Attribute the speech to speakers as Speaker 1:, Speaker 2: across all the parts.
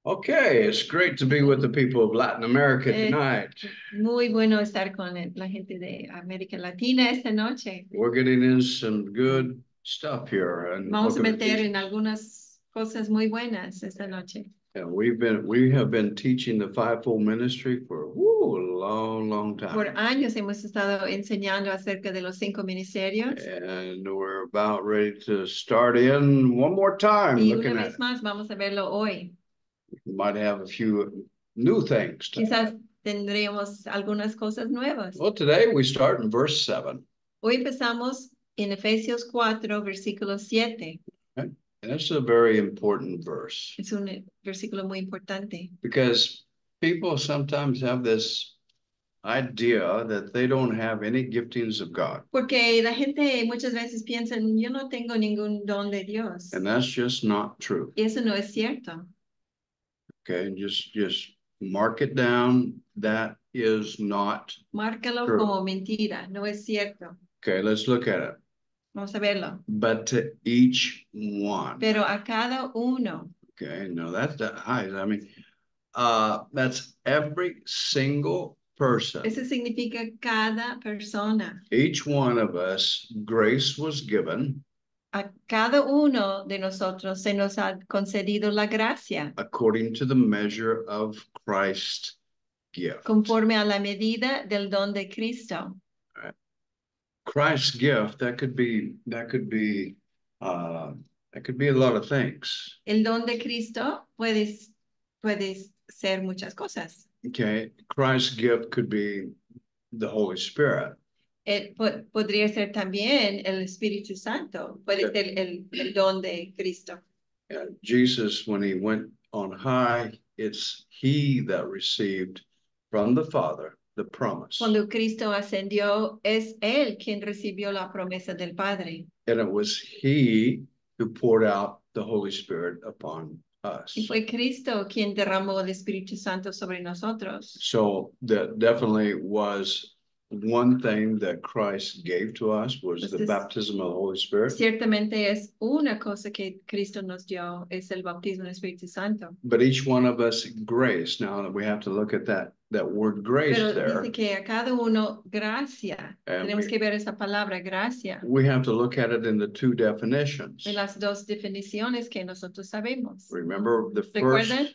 Speaker 1: Okay, it's great to be with the people of Latin America tonight.
Speaker 2: Muy bueno estar con la gente de América Latina esta noche.
Speaker 1: We're getting in some good stuff here. And
Speaker 2: Vamos a meter en algunas cosas muy buenas esta noche.
Speaker 1: And we have been teaching the fivefold ministry for a long time.
Speaker 2: Por años hemos estado enseñando acerca de los 5 ministerios.
Speaker 1: And we're about ready to start in one more time.
Speaker 2: Y una vez más vamos a verlo hoy.
Speaker 1: We might have a few new things.
Speaker 2: Quizás tendremos algunas cosas nuevas.
Speaker 1: Well, today we start in verse 7.
Speaker 2: Hoy empezamos en Efesios 4, versículo 7.
Speaker 1: Okay? And it's a very important verse.
Speaker 2: Es un versículo muy importante.
Speaker 1: Because people sometimes have this idea that they don't have any giftings of God.
Speaker 2: Porque la gente muchas veces piensa, yo no tengo ningún don de Dios.
Speaker 1: And that's just not true.
Speaker 2: Y eso no es cierto.
Speaker 1: Okay, just mark it down. That is not
Speaker 2: Márcalo
Speaker 1: true.
Speaker 2: como mentira, no es cierto.
Speaker 1: Okay, let's look at it.
Speaker 2: Vamos a verlo.
Speaker 1: But to each one.
Speaker 2: Pero a cada uno.
Speaker 1: Okay, no, that's the highest. I mean, that's every single person.
Speaker 2: Eso significa cada persona.
Speaker 1: Each one of us, grace was given.
Speaker 2: A cada uno de nosotros se nos ha concedido la gracia.
Speaker 1: According to the measure of Christ's gift.
Speaker 2: Conforme a la medida del don de Cristo.
Speaker 1: Right. Christ's gift, that could be a lot of things.
Speaker 2: El don de Cristo puede ser muchas cosas.
Speaker 1: Okay, Christ's gift could be the Holy Spirit.
Speaker 2: Podría ser también el Espíritu Santo, puede ser el don de Cristo.
Speaker 1: Jesus, when he went on high, it's he that received from the Father the promise.
Speaker 2: Cuando Cristo ascendió, es él quien recibió la promesa del Padre.
Speaker 1: And it was he who poured out the Holy Spirit upon us.
Speaker 2: Y fue Cristo quien derramó el Espíritu Santo sobre nosotros.
Speaker 1: So that definitely was one thing that Christ gave to us was the baptism of the Holy Spirit.
Speaker 2: Ciertamente es una cosa que Cristo nos dio, es el bautismo del Espíritu Santo.
Speaker 1: But each one of us grace. Now we have to look at that word grace.
Speaker 2: Pero
Speaker 1: there.
Speaker 2: Dice que a cada uno gracia. Tenemos que ver esa palabra gracia.
Speaker 1: We have to look at it in the two definitions.
Speaker 2: En las dos definiciones que nosotros sabemos.
Speaker 1: Remember the first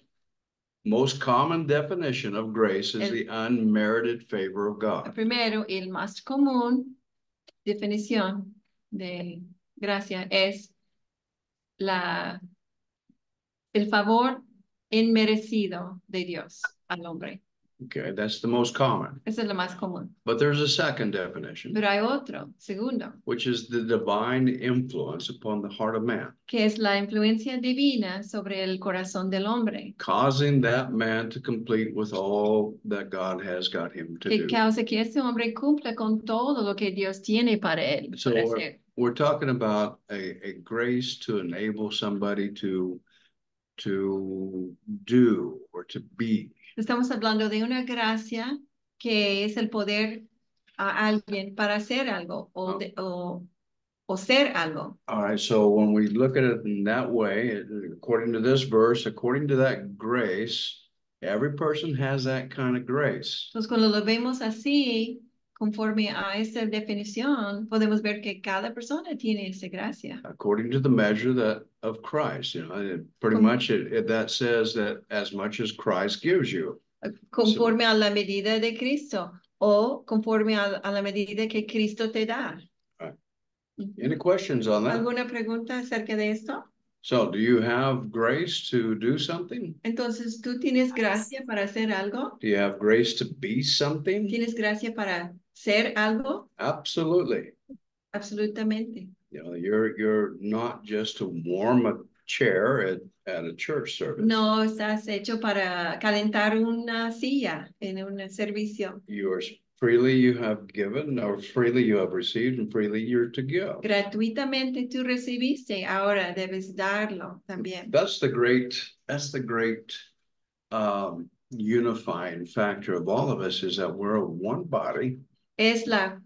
Speaker 1: most common definition of grace is the unmerited favor of God.
Speaker 2: Primero, el más común definición de gracia es el favor inmerecido de Dios al hombre.
Speaker 1: Okay, that's the most common.
Speaker 2: Esa es la más común.
Speaker 1: But there's a second definition.
Speaker 2: Pero hay otro, segundo.
Speaker 1: Which is the divine influence upon the heart of man.
Speaker 2: Que es la influencia divina sobre el corazón del hombre.
Speaker 1: Causing that man to complete with all that God has got him to do.
Speaker 2: Que causa que ese hombre cumpla con todo lo que Dios tiene para él.
Speaker 1: So we're talking about a grace to enable somebody to do or to be.
Speaker 2: Estamos hablando de una gracia que es el poder a alguien para hacer algo o ser algo.
Speaker 1: All right, so when we look at it in that way, according to this verse, according to that grace, every person has that kind of grace.
Speaker 2: Entonces, cuando lo vemos así, conforme a esa definición, podemos ver que cada persona tiene esa gracia.
Speaker 1: According to the measure of Christ, pretty much that says that as much as Christ gives you.
Speaker 2: Conforme a la medida de Cristo o conforme a la medida que Cristo te da.
Speaker 1: Right. Any questions on that?
Speaker 2: ¿Alguna pregunta acerca de esto?
Speaker 1: So, do you have grace to do something?
Speaker 2: Entonces, ¿tú tienes gracia para hacer algo?
Speaker 1: Do you have grace to be something?
Speaker 2: ¿Tienes gracia para ser algo?
Speaker 1: Absolutely.
Speaker 2: Absolutamente.
Speaker 1: You're not just to warm a chair at a church service.
Speaker 2: No estás hecho para calentar una silla en un servicio.
Speaker 1: Freely you have given, or freely you have received, and freely you're to give.
Speaker 2: Gratuitamente tú recibiste, ahora debes darlo también.
Speaker 1: That's the great unifying factor of all of us, is that we're one body.
Speaker 2: Es la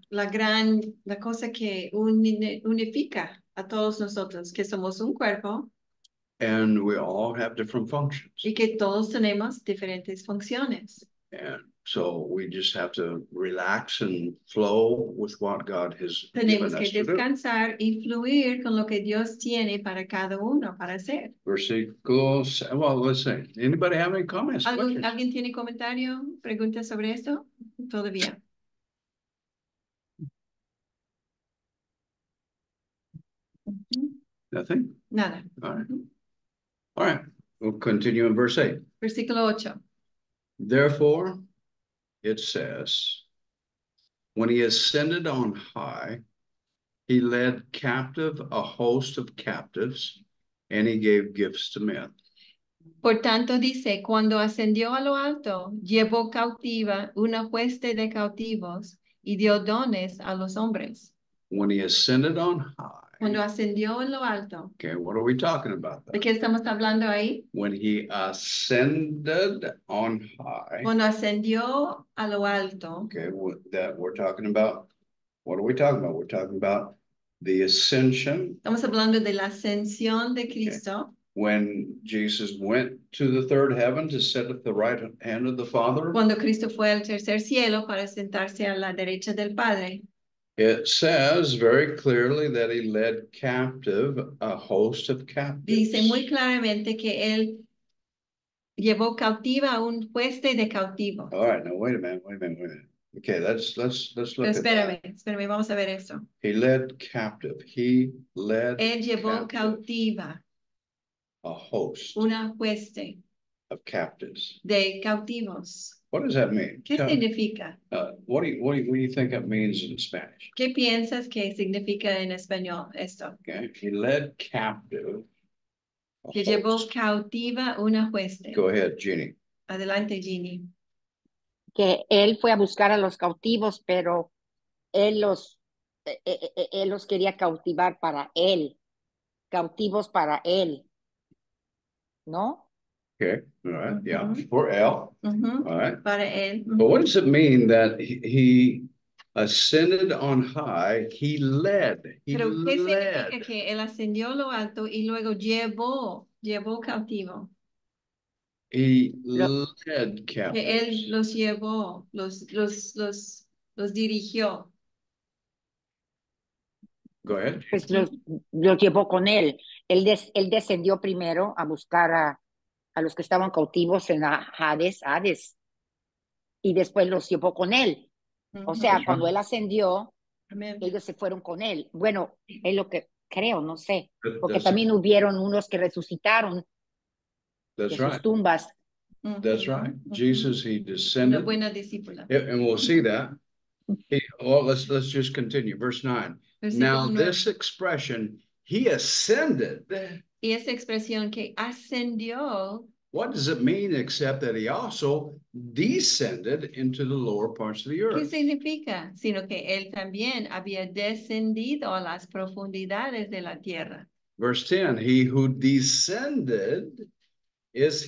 Speaker 2: cosa que unifica a todos nosotros, que somos un cuerpo.
Speaker 1: And we all have different functions.
Speaker 2: y que todos tenemos diferentes funciones.
Speaker 1: And so we just have to relax and flow with what God has
Speaker 2: Tenemos
Speaker 1: given
Speaker 2: que
Speaker 1: us to do.
Speaker 2: descansar y fluir con lo que Dios tiene para cada uno para hacer.
Speaker 1: Versículos, well, let's see. Anybody have any comments? Questions?
Speaker 2: ¿Alguien tiene comentario, preguntas sobre esto? Todavía.
Speaker 1: Nothing?
Speaker 2: Nada.
Speaker 1: All right. All right. We'll continue in verse 8.
Speaker 2: Versículo 8.
Speaker 1: Therefore, it says, when he ascended on high, he led captive a host of captives, and he gave gifts to men.
Speaker 2: Por tanto dice, cuando ascendió a lo alto, llevó cautiva una hueste de cautivos y dio dones a los hombres.
Speaker 1: When he ascended on high.
Speaker 2: Cuando ascendió en lo alto.
Speaker 1: Okay, what are we talking about?
Speaker 2: ¿De qué estamos hablando ahí?
Speaker 1: When he ascended on high.
Speaker 2: Cuando ascendió a lo alto.
Speaker 1: Okay, that we're talking about. What are we talking about? We're talking about the ascension.
Speaker 2: Estamos hablando de la ascensión de Cristo.
Speaker 1: Okay. When Jesus went to the third heaven to sit at the right hand of the Father.
Speaker 2: Cuando Cristo fue al tercer cielo para sentarse a la derecha del Padre.
Speaker 1: It says very clearly that he led captive a host of captives.
Speaker 2: Dice muy claramente que él llevó cautiva a un hueste de cautivos.
Speaker 1: All right, now wait a minute. Okay, let's look at that.
Speaker 2: Espérame, vamos a ver esto.
Speaker 1: He led captive. He led
Speaker 2: Él llevó cautiva
Speaker 1: a host
Speaker 2: una hueste
Speaker 1: of captives.
Speaker 2: de cautivos.
Speaker 1: What does that mean?
Speaker 2: ¿Qué significa?
Speaker 1: What do you think that means in Spanish?
Speaker 2: ¿Qué piensas que significa en español esto?
Speaker 1: Okay, he led captive.
Speaker 2: Que llevó cautiva una hueste.
Speaker 1: Go ahead, Jeannie.
Speaker 2: Adelante, Ginny.
Speaker 3: Que él fue a buscar a los cautivos, pero él los quería cautivar para él, cautivos para él, ¿no?
Speaker 1: Okay, all right, yeah, for él. All right.
Speaker 2: Para él.
Speaker 1: But what does it mean that he ascended on high? He led.
Speaker 2: Pero ¿qué significa que él ascendió a lo alto y luego llevó cautivo?
Speaker 1: He led captives.
Speaker 2: Que él los llevó, los dirigió.
Speaker 1: Go ahead.
Speaker 3: Pues los llevó con él. Él descendió primero a buscar a los que estaban cautivos en Hades, y después los llevó con él. O sea, cuando él ascendió, ellos se fueron con él. Bueno, es lo que creo, no sé, porque también hubieron unos que resucitaron de sus tumbas.
Speaker 1: That's right. Jesus, he descended.
Speaker 2: Una buena discípula.
Speaker 1: And we'll see that. Let's just continue. Verse 9. Now this expression, he ascended.
Speaker 2: Y esa expresión que ascendió.
Speaker 1: What does it mean except that he also descended into the lower parts of the earth?
Speaker 2: ¿Qué significa? Sino que él también había descendido a las profundidades de la tierra.
Speaker 1: Verse 10, he who descended is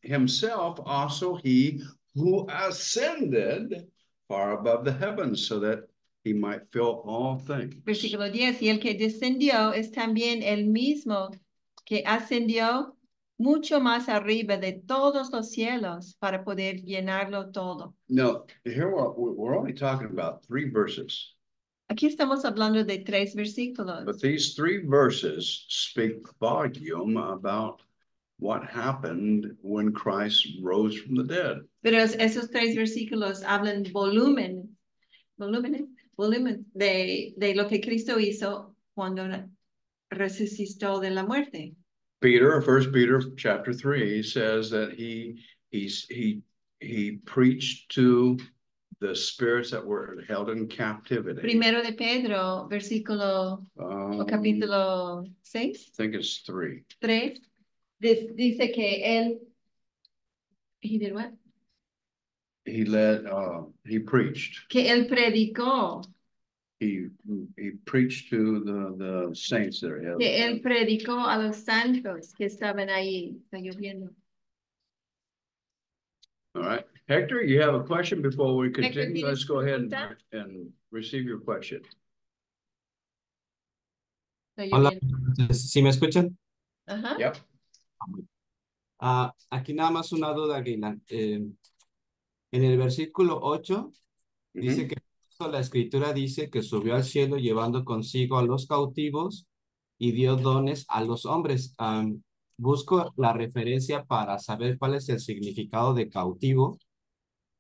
Speaker 1: himself also he who ascended far above the heavens so that he might fill all things.
Speaker 2: Versículo 10, y el que descendió es también el mismo que ascendió mucho más arriba de todos los cielos para poder llenarlo todo.
Speaker 1: No, here we're only talking about 3 verses.
Speaker 2: Aquí estamos hablando de 3 versículos.
Speaker 1: But these 3 verses speak volume about what happened when Christ rose from the dead.
Speaker 2: Pero esos 3 versículos hablan volumen de lo que Cristo hizo cuando resucitó de la muerte.
Speaker 1: Peter, 1 Peter chapter 3 says that he preached to the spirits that were held in captivity.
Speaker 2: Primero de Pedro, versículo o capítulo 6.
Speaker 1: I think it's 3.
Speaker 2: Dice que él, he did what?
Speaker 1: He preached.
Speaker 2: Que él predicó.
Speaker 1: He preached to the saints that are held.
Speaker 2: Que él predicó a los santos que estaban ahí. Está lloviendo.
Speaker 1: All right. Hector, you have a question before we continue?
Speaker 2: Hector,
Speaker 1: let's go ahead and receive your question.
Speaker 2: ¿Se oye
Speaker 4: Hola,
Speaker 2: bien?
Speaker 4: ¿sí me escuchan?
Speaker 2: Ajá.
Speaker 1: Yep.
Speaker 4: Aquí nada más una duda, Gaylan. En el versículo 8 dice que la escritura dice que subió al cielo llevando consigo a los cautivos y dio dones a los hombres. Busco la referencia para saber cuál es el significado de cautivo.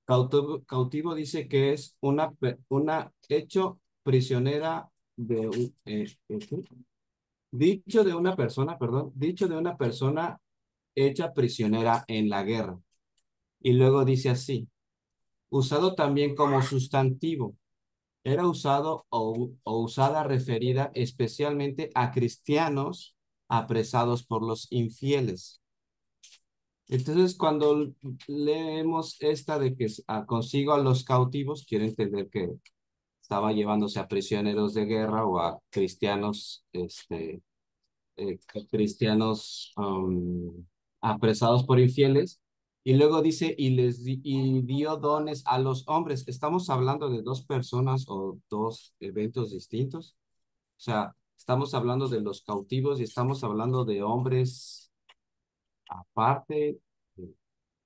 Speaker 4: Cautivo dice que es una hecho prisionera de ¿qué? Dicho de una persona, perdón, dicho de una persona hecha prisionera en la guerra. Y luego dice así, usado también como sustantivo. Era usado o usada referida especialmente a cristianos apresados por los infieles. Entonces, cuando leemos esta de que consigo a los cautivos, quiere entender que estaba llevándose a prisioneros de guerra o a cristianos, cristianos apresados por infieles. Y luego dice, y dio dones a los hombres. ¿Estamos hablando de dos personas o dos eventos distintos? O sea, estamos hablando de los cautivos y estamos hablando de hombres aparte.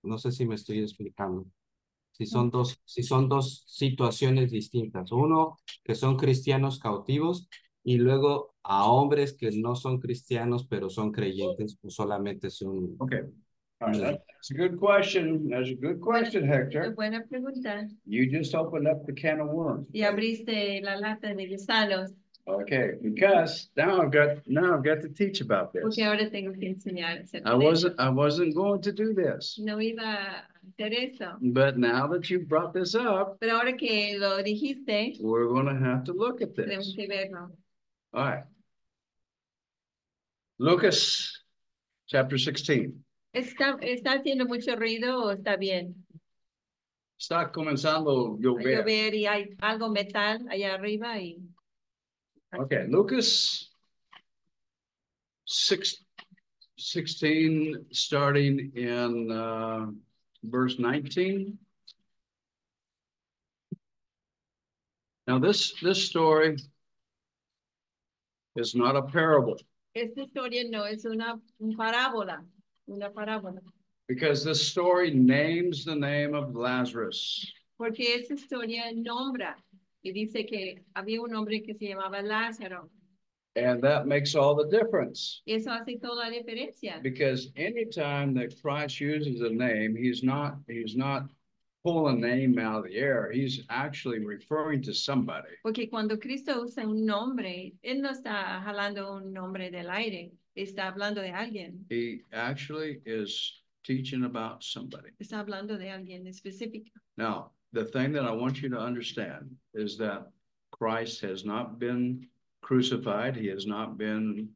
Speaker 4: No sé si me estoy explicando. Si son dos situaciones distintas. Uno, que son cristianos cautivos, y luego a hombres que no son cristianos, pero son creyentes, o solamente son...
Speaker 1: Okay. All right. That's a good question. That's a good question, Hector.
Speaker 2: Buena pregunta.
Speaker 1: You just opened up the can of worms.
Speaker 2: Y abriste la lata de gusanos,
Speaker 1: Okay, because now I've got to teach about this.
Speaker 2: porque ahora tengo que enseñar acerca
Speaker 1: I
Speaker 2: de
Speaker 1: wasn't
Speaker 2: eso.
Speaker 1: going to do this,
Speaker 2: No iba a hacer eso.
Speaker 1: but now that you brought this up,
Speaker 2: Pero ahora que lo dijiste,
Speaker 1: we're going to have to look at
Speaker 2: tenemos
Speaker 1: this.
Speaker 2: que verlo.
Speaker 1: All right. Lucas chapter 16.
Speaker 2: ¿Está haciendo mucho ruido o está bien?
Speaker 1: Está comenzando a
Speaker 2: A
Speaker 1: llover.
Speaker 2: llover y hay algo metal allá arriba y...
Speaker 1: Okay, Lucas 16, starting in verse 19. Now this story is not a parable,
Speaker 2: Esta historia no es una parábola,
Speaker 1: because this story names the name of Lazarus.
Speaker 2: porque esa historia nombra y dice que había un hombre que se llamaba Lázaro.
Speaker 1: And that makes all the difference,
Speaker 2: Eso hace toda la diferencia.
Speaker 1: because anytime that Christ uses a name, he's not pulling a name out of the air. He's actually referring to somebody.
Speaker 2: Porque cuando Cristo usa un nombre, Él no está jalando un nombre del aire, está hablando de alguien.
Speaker 1: He actually is teaching about somebody.
Speaker 2: Está hablando de alguien específico.
Speaker 1: Now, the thing that I want you to understand is that Christ has not been crucified. He has not been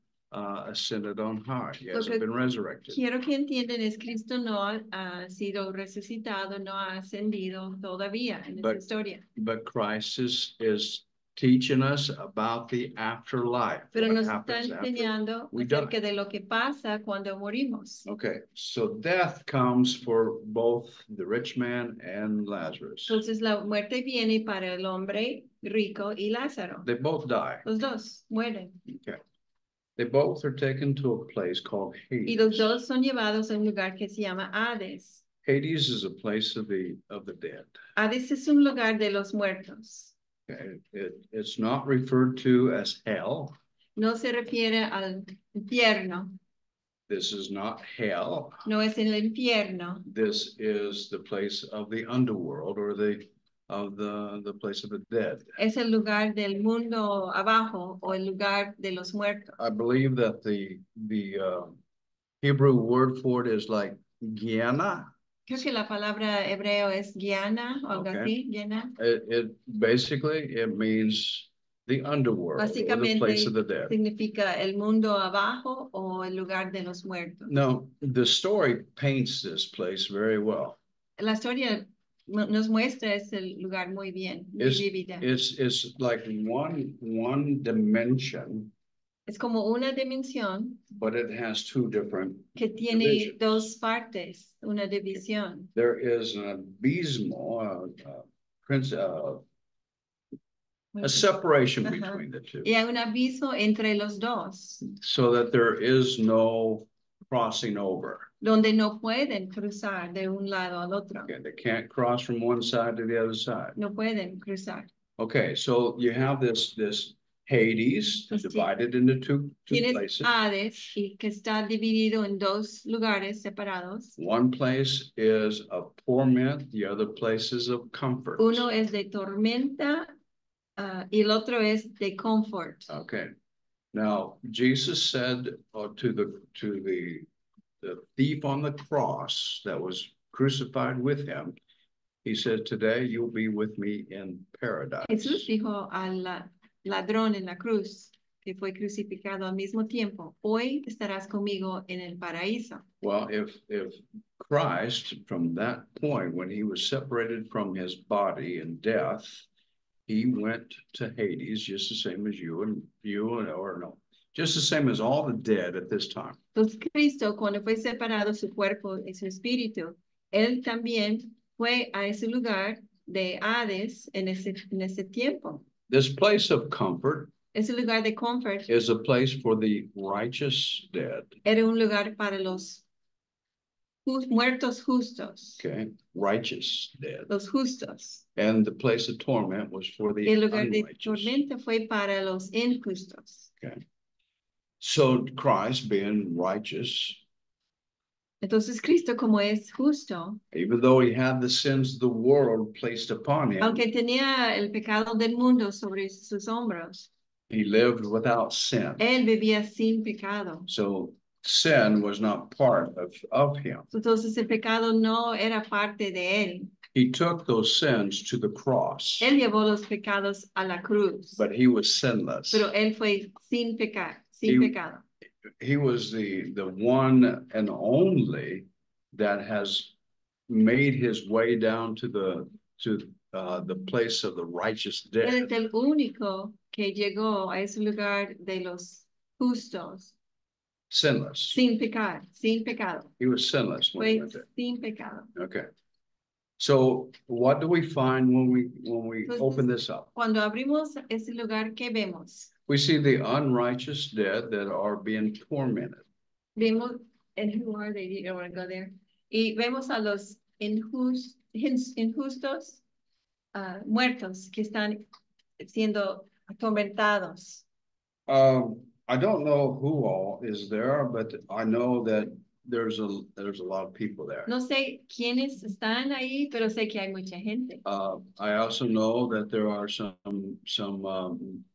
Speaker 1: ascended on high. He hasn't been resurrected.
Speaker 2: Quiero que entiendan, es Cristo no ha sido resucitado, no ha ascendido todavía en esta historia.
Speaker 1: But Christ is teaching us about the afterlife.
Speaker 2: Pero
Speaker 1: what
Speaker 2: nos está
Speaker 1: happens after
Speaker 2: enseñando
Speaker 1: we die.
Speaker 2: acerca de lo que pasa cuando morimos.
Speaker 1: Okay, so death comes for both the rich man and Lazarus.
Speaker 2: Entonces la muerte viene para el hombre rico y Lázaro.
Speaker 1: They both die.
Speaker 2: Los dos mueren.
Speaker 1: Okay. They both are taken to a place called Hades.
Speaker 2: Y los dos son llevados a un lugar que se llama Hades.
Speaker 1: Hades is a place of the dead.
Speaker 2: Hades es un lugar de los muertos.
Speaker 1: Okay. It's not referred to as hell.
Speaker 2: No se refiere al infierno.
Speaker 1: This is not hell.
Speaker 2: No es el infierno.
Speaker 1: This is the place of the underworld, or the place of the dead.
Speaker 2: Es el lugar del mundo abajo o el lugar de los muertos.
Speaker 1: I believe that the Hebrew word for it is like Gehenna.
Speaker 2: Creo que la palabra hebreo es Gehenna o algo así, Gehenna.
Speaker 1: It basically means the underworld, or the place of the dead.
Speaker 2: Significa el mundo abajo o el lugar de los muertos.
Speaker 1: Now, the story paints this place very well.
Speaker 2: La historia nos muestra ese lugar muy bien, muy vívida.
Speaker 1: It's like one dimension,
Speaker 2: Es como una dimensión
Speaker 1: but it has two different
Speaker 2: que tiene
Speaker 1: divisions.
Speaker 2: dos partes, una división.
Speaker 1: There is an abysmal a separation
Speaker 2: Ajá.
Speaker 1: between the two,
Speaker 2: Y hay un abismo entre los dos,
Speaker 1: so that there is no crossing over.
Speaker 2: donde no pueden cruzar de un lado al otro.
Speaker 1: Okay, they can't cross from one side to the other side.
Speaker 2: No pueden cruzar.
Speaker 1: Okay, so you have this Hades
Speaker 2: Pues sí.
Speaker 1: divided into two
Speaker 2: Tienes
Speaker 1: places.
Speaker 2: Hades, y que está dividido en dos lugares separados.
Speaker 1: One place is of torment, the other place is of comfort.
Speaker 2: Uno es de tormenta, y el otro es de confort.
Speaker 1: Okay. Now, Jesus said to the thief on the cross that was crucified with him, he said, today you'll be with me in paradise.
Speaker 2: Jesús dijo al ladrón en la cruz, que fue crucificado al mismo tiempo, hoy estarás conmigo en el paraíso.
Speaker 1: Well, if Christ, from that point, when he was separated from his body in death, he went to Hades, just the same as just the same as all the dead at this time.
Speaker 2: Entonces Cristo, cuando fue separado su cuerpo y su espíritu, él también fue a ese lugar de Hades en ese tiempo.
Speaker 1: This place of comfort
Speaker 2: Ese lugar de confort
Speaker 1: is a place for the righteous dead.
Speaker 2: era un lugar para los muertos justos,
Speaker 1: Okay, righteous dead.
Speaker 2: los justos.
Speaker 1: And the place of torment was for the
Speaker 2: Y el lugar de
Speaker 1: unrighteous.
Speaker 2: tormenta fue para los injustos.
Speaker 1: Okay. So Christ, being righteous,
Speaker 2: Entonces Cristo, como es justo,
Speaker 1: even though he had the sins of the world placed upon him,
Speaker 2: aunque tenía el pecado del mundo sobre sus hombros,
Speaker 1: he lived without sin.
Speaker 2: él vivía sin pecado.
Speaker 1: So sin was not part of him.
Speaker 2: Entonces el pecado no era parte de él.
Speaker 1: He took those sins to the cross,
Speaker 2: Él llevó los pecados a la cruz,
Speaker 1: but he was sinless.
Speaker 2: pero él fue sin pecar, sin pecado.
Speaker 1: He was the one and only that has made his way down to the place of the righteous
Speaker 2: Él
Speaker 1: dead.
Speaker 2: es el único que llegó a ese lugar de los justos,
Speaker 1: Sinless.
Speaker 2: sin pecar, sin pecado.
Speaker 1: He was sinless when he
Speaker 2: Fue
Speaker 1: went there.
Speaker 2: sin pecado.
Speaker 1: Okay. So what do we find when we
Speaker 2: Entonces,
Speaker 1: open this up?
Speaker 2: Cuando abrimos ese lugar, ¿qué vemos?
Speaker 1: We see the unrighteous dead that are being tormented.
Speaker 2: Vemos, and who are they? You don't want to go there. Y vemos a los injustos, muertos, que están siendo atormentados.
Speaker 1: I don't know who all is there, but I know that there's a lot of people there.
Speaker 2: No sé quiénes están ahí, pero sé que hay mucha gente.
Speaker 1: I also know that there are some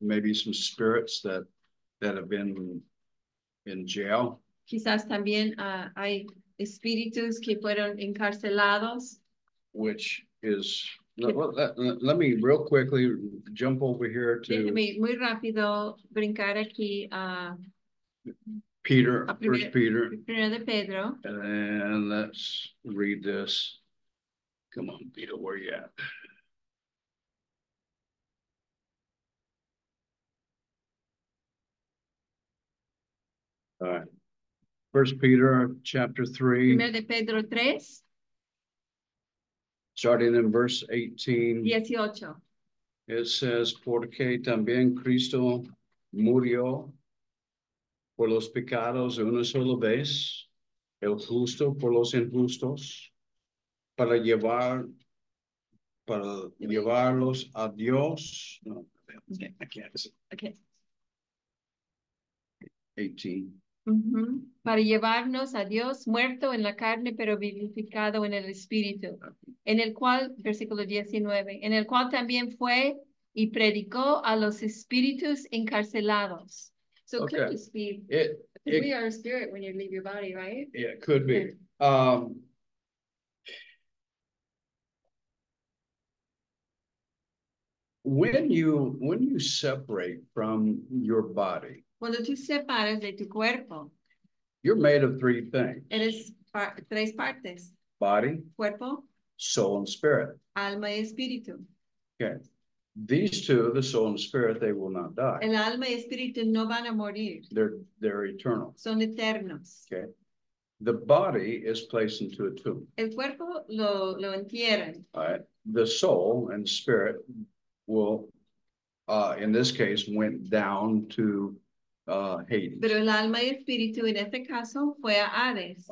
Speaker 1: maybe some spirits that have been in jail.
Speaker 2: Quizás también hay espíritus que fueron encarcelados.
Speaker 1: Which is, let me real quickly jump over here to
Speaker 2: Déjeme muy rápido brincar aquí a
Speaker 1: Peter,
Speaker 2: a
Speaker 1: First Peter,
Speaker 2: Primera de Pedro.
Speaker 1: and let's read this. Come on, Peter, where you at? All right. First Peter chapter 3,
Speaker 2: Primera de Pedro 3,
Speaker 1: starting in verse 18.
Speaker 2: 18.
Speaker 1: It says, porque también Cristo murió por los pecados de una sola vez, el justo por los injustos, para llevarlos a Dios. No, I can't see.
Speaker 2: Okay.
Speaker 1: 18.
Speaker 2: Para llevarnos a Dios muerto en la carne, pero vivificado en el espíritu, en el cual, versículo 19, en el cual también fue y predicó a los espíritus encarcelados. So
Speaker 1: Okay.
Speaker 2: could just be,
Speaker 1: It
Speaker 2: we are a spirit when you leave your body, right?
Speaker 1: Yeah, it could be. When you separate from your body,
Speaker 2: Cuando tú separas de tu cuerpo,
Speaker 1: you're made of three things:
Speaker 2: eres tres partes:
Speaker 1: body,
Speaker 2: cuerpo,
Speaker 1: soul, and spirit.
Speaker 2: alma y espíritu.
Speaker 1: Okay. These two, the soul and spirit, they will not die.
Speaker 2: El alma y espíritu no van a morir,
Speaker 1: They're eternal.
Speaker 2: son eternos.
Speaker 1: Okay. The body is placed into a tomb.
Speaker 2: El cuerpo lo entierran.
Speaker 1: All right. The soul and spirit will in this case, went down to Hades.
Speaker 2: Pero el alma y espíritu en este caso fue a Hades.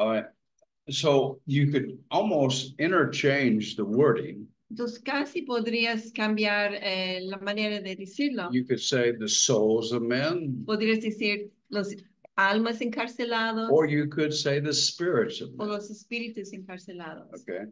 Speaker 1: So you could almost interchange the wording.
Speaker 2: Entonces casi podrías cambiar la manera de decirlo.
Speaker 1: You could say the souls of men,
Speaker 2: Podrías decir los almas encarcelados
Speaker 1: or you could say the spirits of
Speaker 2: o
Speaker 1: men.
Speaker 2: los espíritus encarcelados.
Speaker 1: Okay.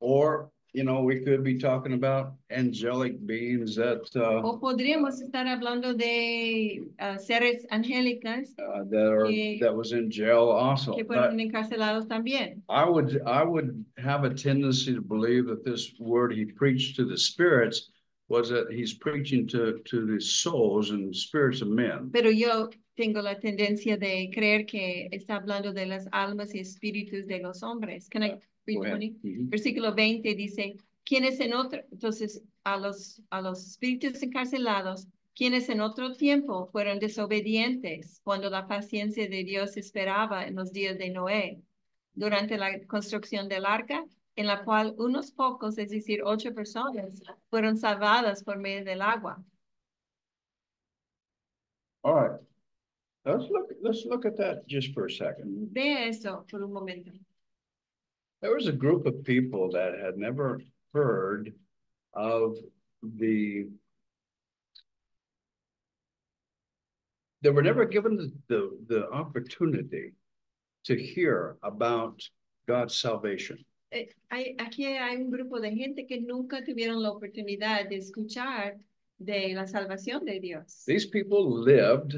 Speaker 1: Or, you know, we could be talking about angelic beings that
Speaker 2: O podríamos estar hablando de seres angélicas
Speaker 1: that was in jail also.
Speaker 2: que
Speaker 1: But
Speaker 2: fueron encarcelados también.
Speaker 1: I would have a tendency to believe that this word he preached to the spirits was that he's preaching to the souls and spirits of men.
Speaker 2: Pero yo tengo la tendencia de creer que está hablando de las almas y espíritus de los hombres. Can I read
Speaker 1: Go ahead.
Speaker 2: 20?
Speaker 1: Mhm.
Speaker 2: Versículo 20 dice, quienes en otro, entonces a los espíritus encarcelados, quienes en otro tiempo fueron desobedientes cuando la paciencia de Dios esperaba en los días de Noé, durante la construcción del arca, en la cual unos pocos, es decir, 8 personas, fueron salvadas por medio del agua.
Speaker 1: All right. Let's look at that just for a second.
Speaker 2: Ve eso por un momento.
Speaker 1: There was a group of people that had never heard of they were never given the opportunity to hear about God's salvation.
Speaker 2: Aquí hay un grupo de gente que nunca tuvieron la oportunidad de escuchar de la salvación de Dios.
Speaker 1: These people lived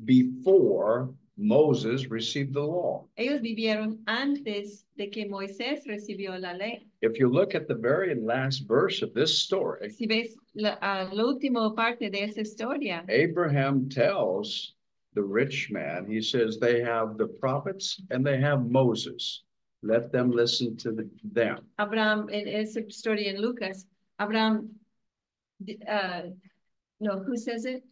Speaker 1: before Moses received the law.
Speaker 2: Ellos vivieron antes de que Moisés recibió la ley.
Speaker 1: If you look at the very last verse of this story,
Speaker 2: Si ves la última parte de esa historia,
Speaker 1: Abraham tells the rich man, he says, they have the prophets and they have Moses. Let them listen to them.
Speaker 2: Abraham, en esa historia en Lucas, Abraham, no, who says it?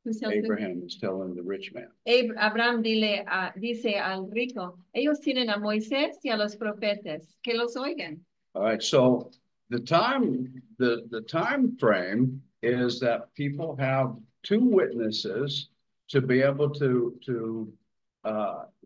Speaker 2: Who tells it?
Speaker 1: Abraham is telling the rich man.
Speaker 2: Abraham dice al rico, ellos tienen a Moisés y a los profetas, que los oigan.
Speaker 1: All right, so the time frame is that people have 2 witnesses to be able to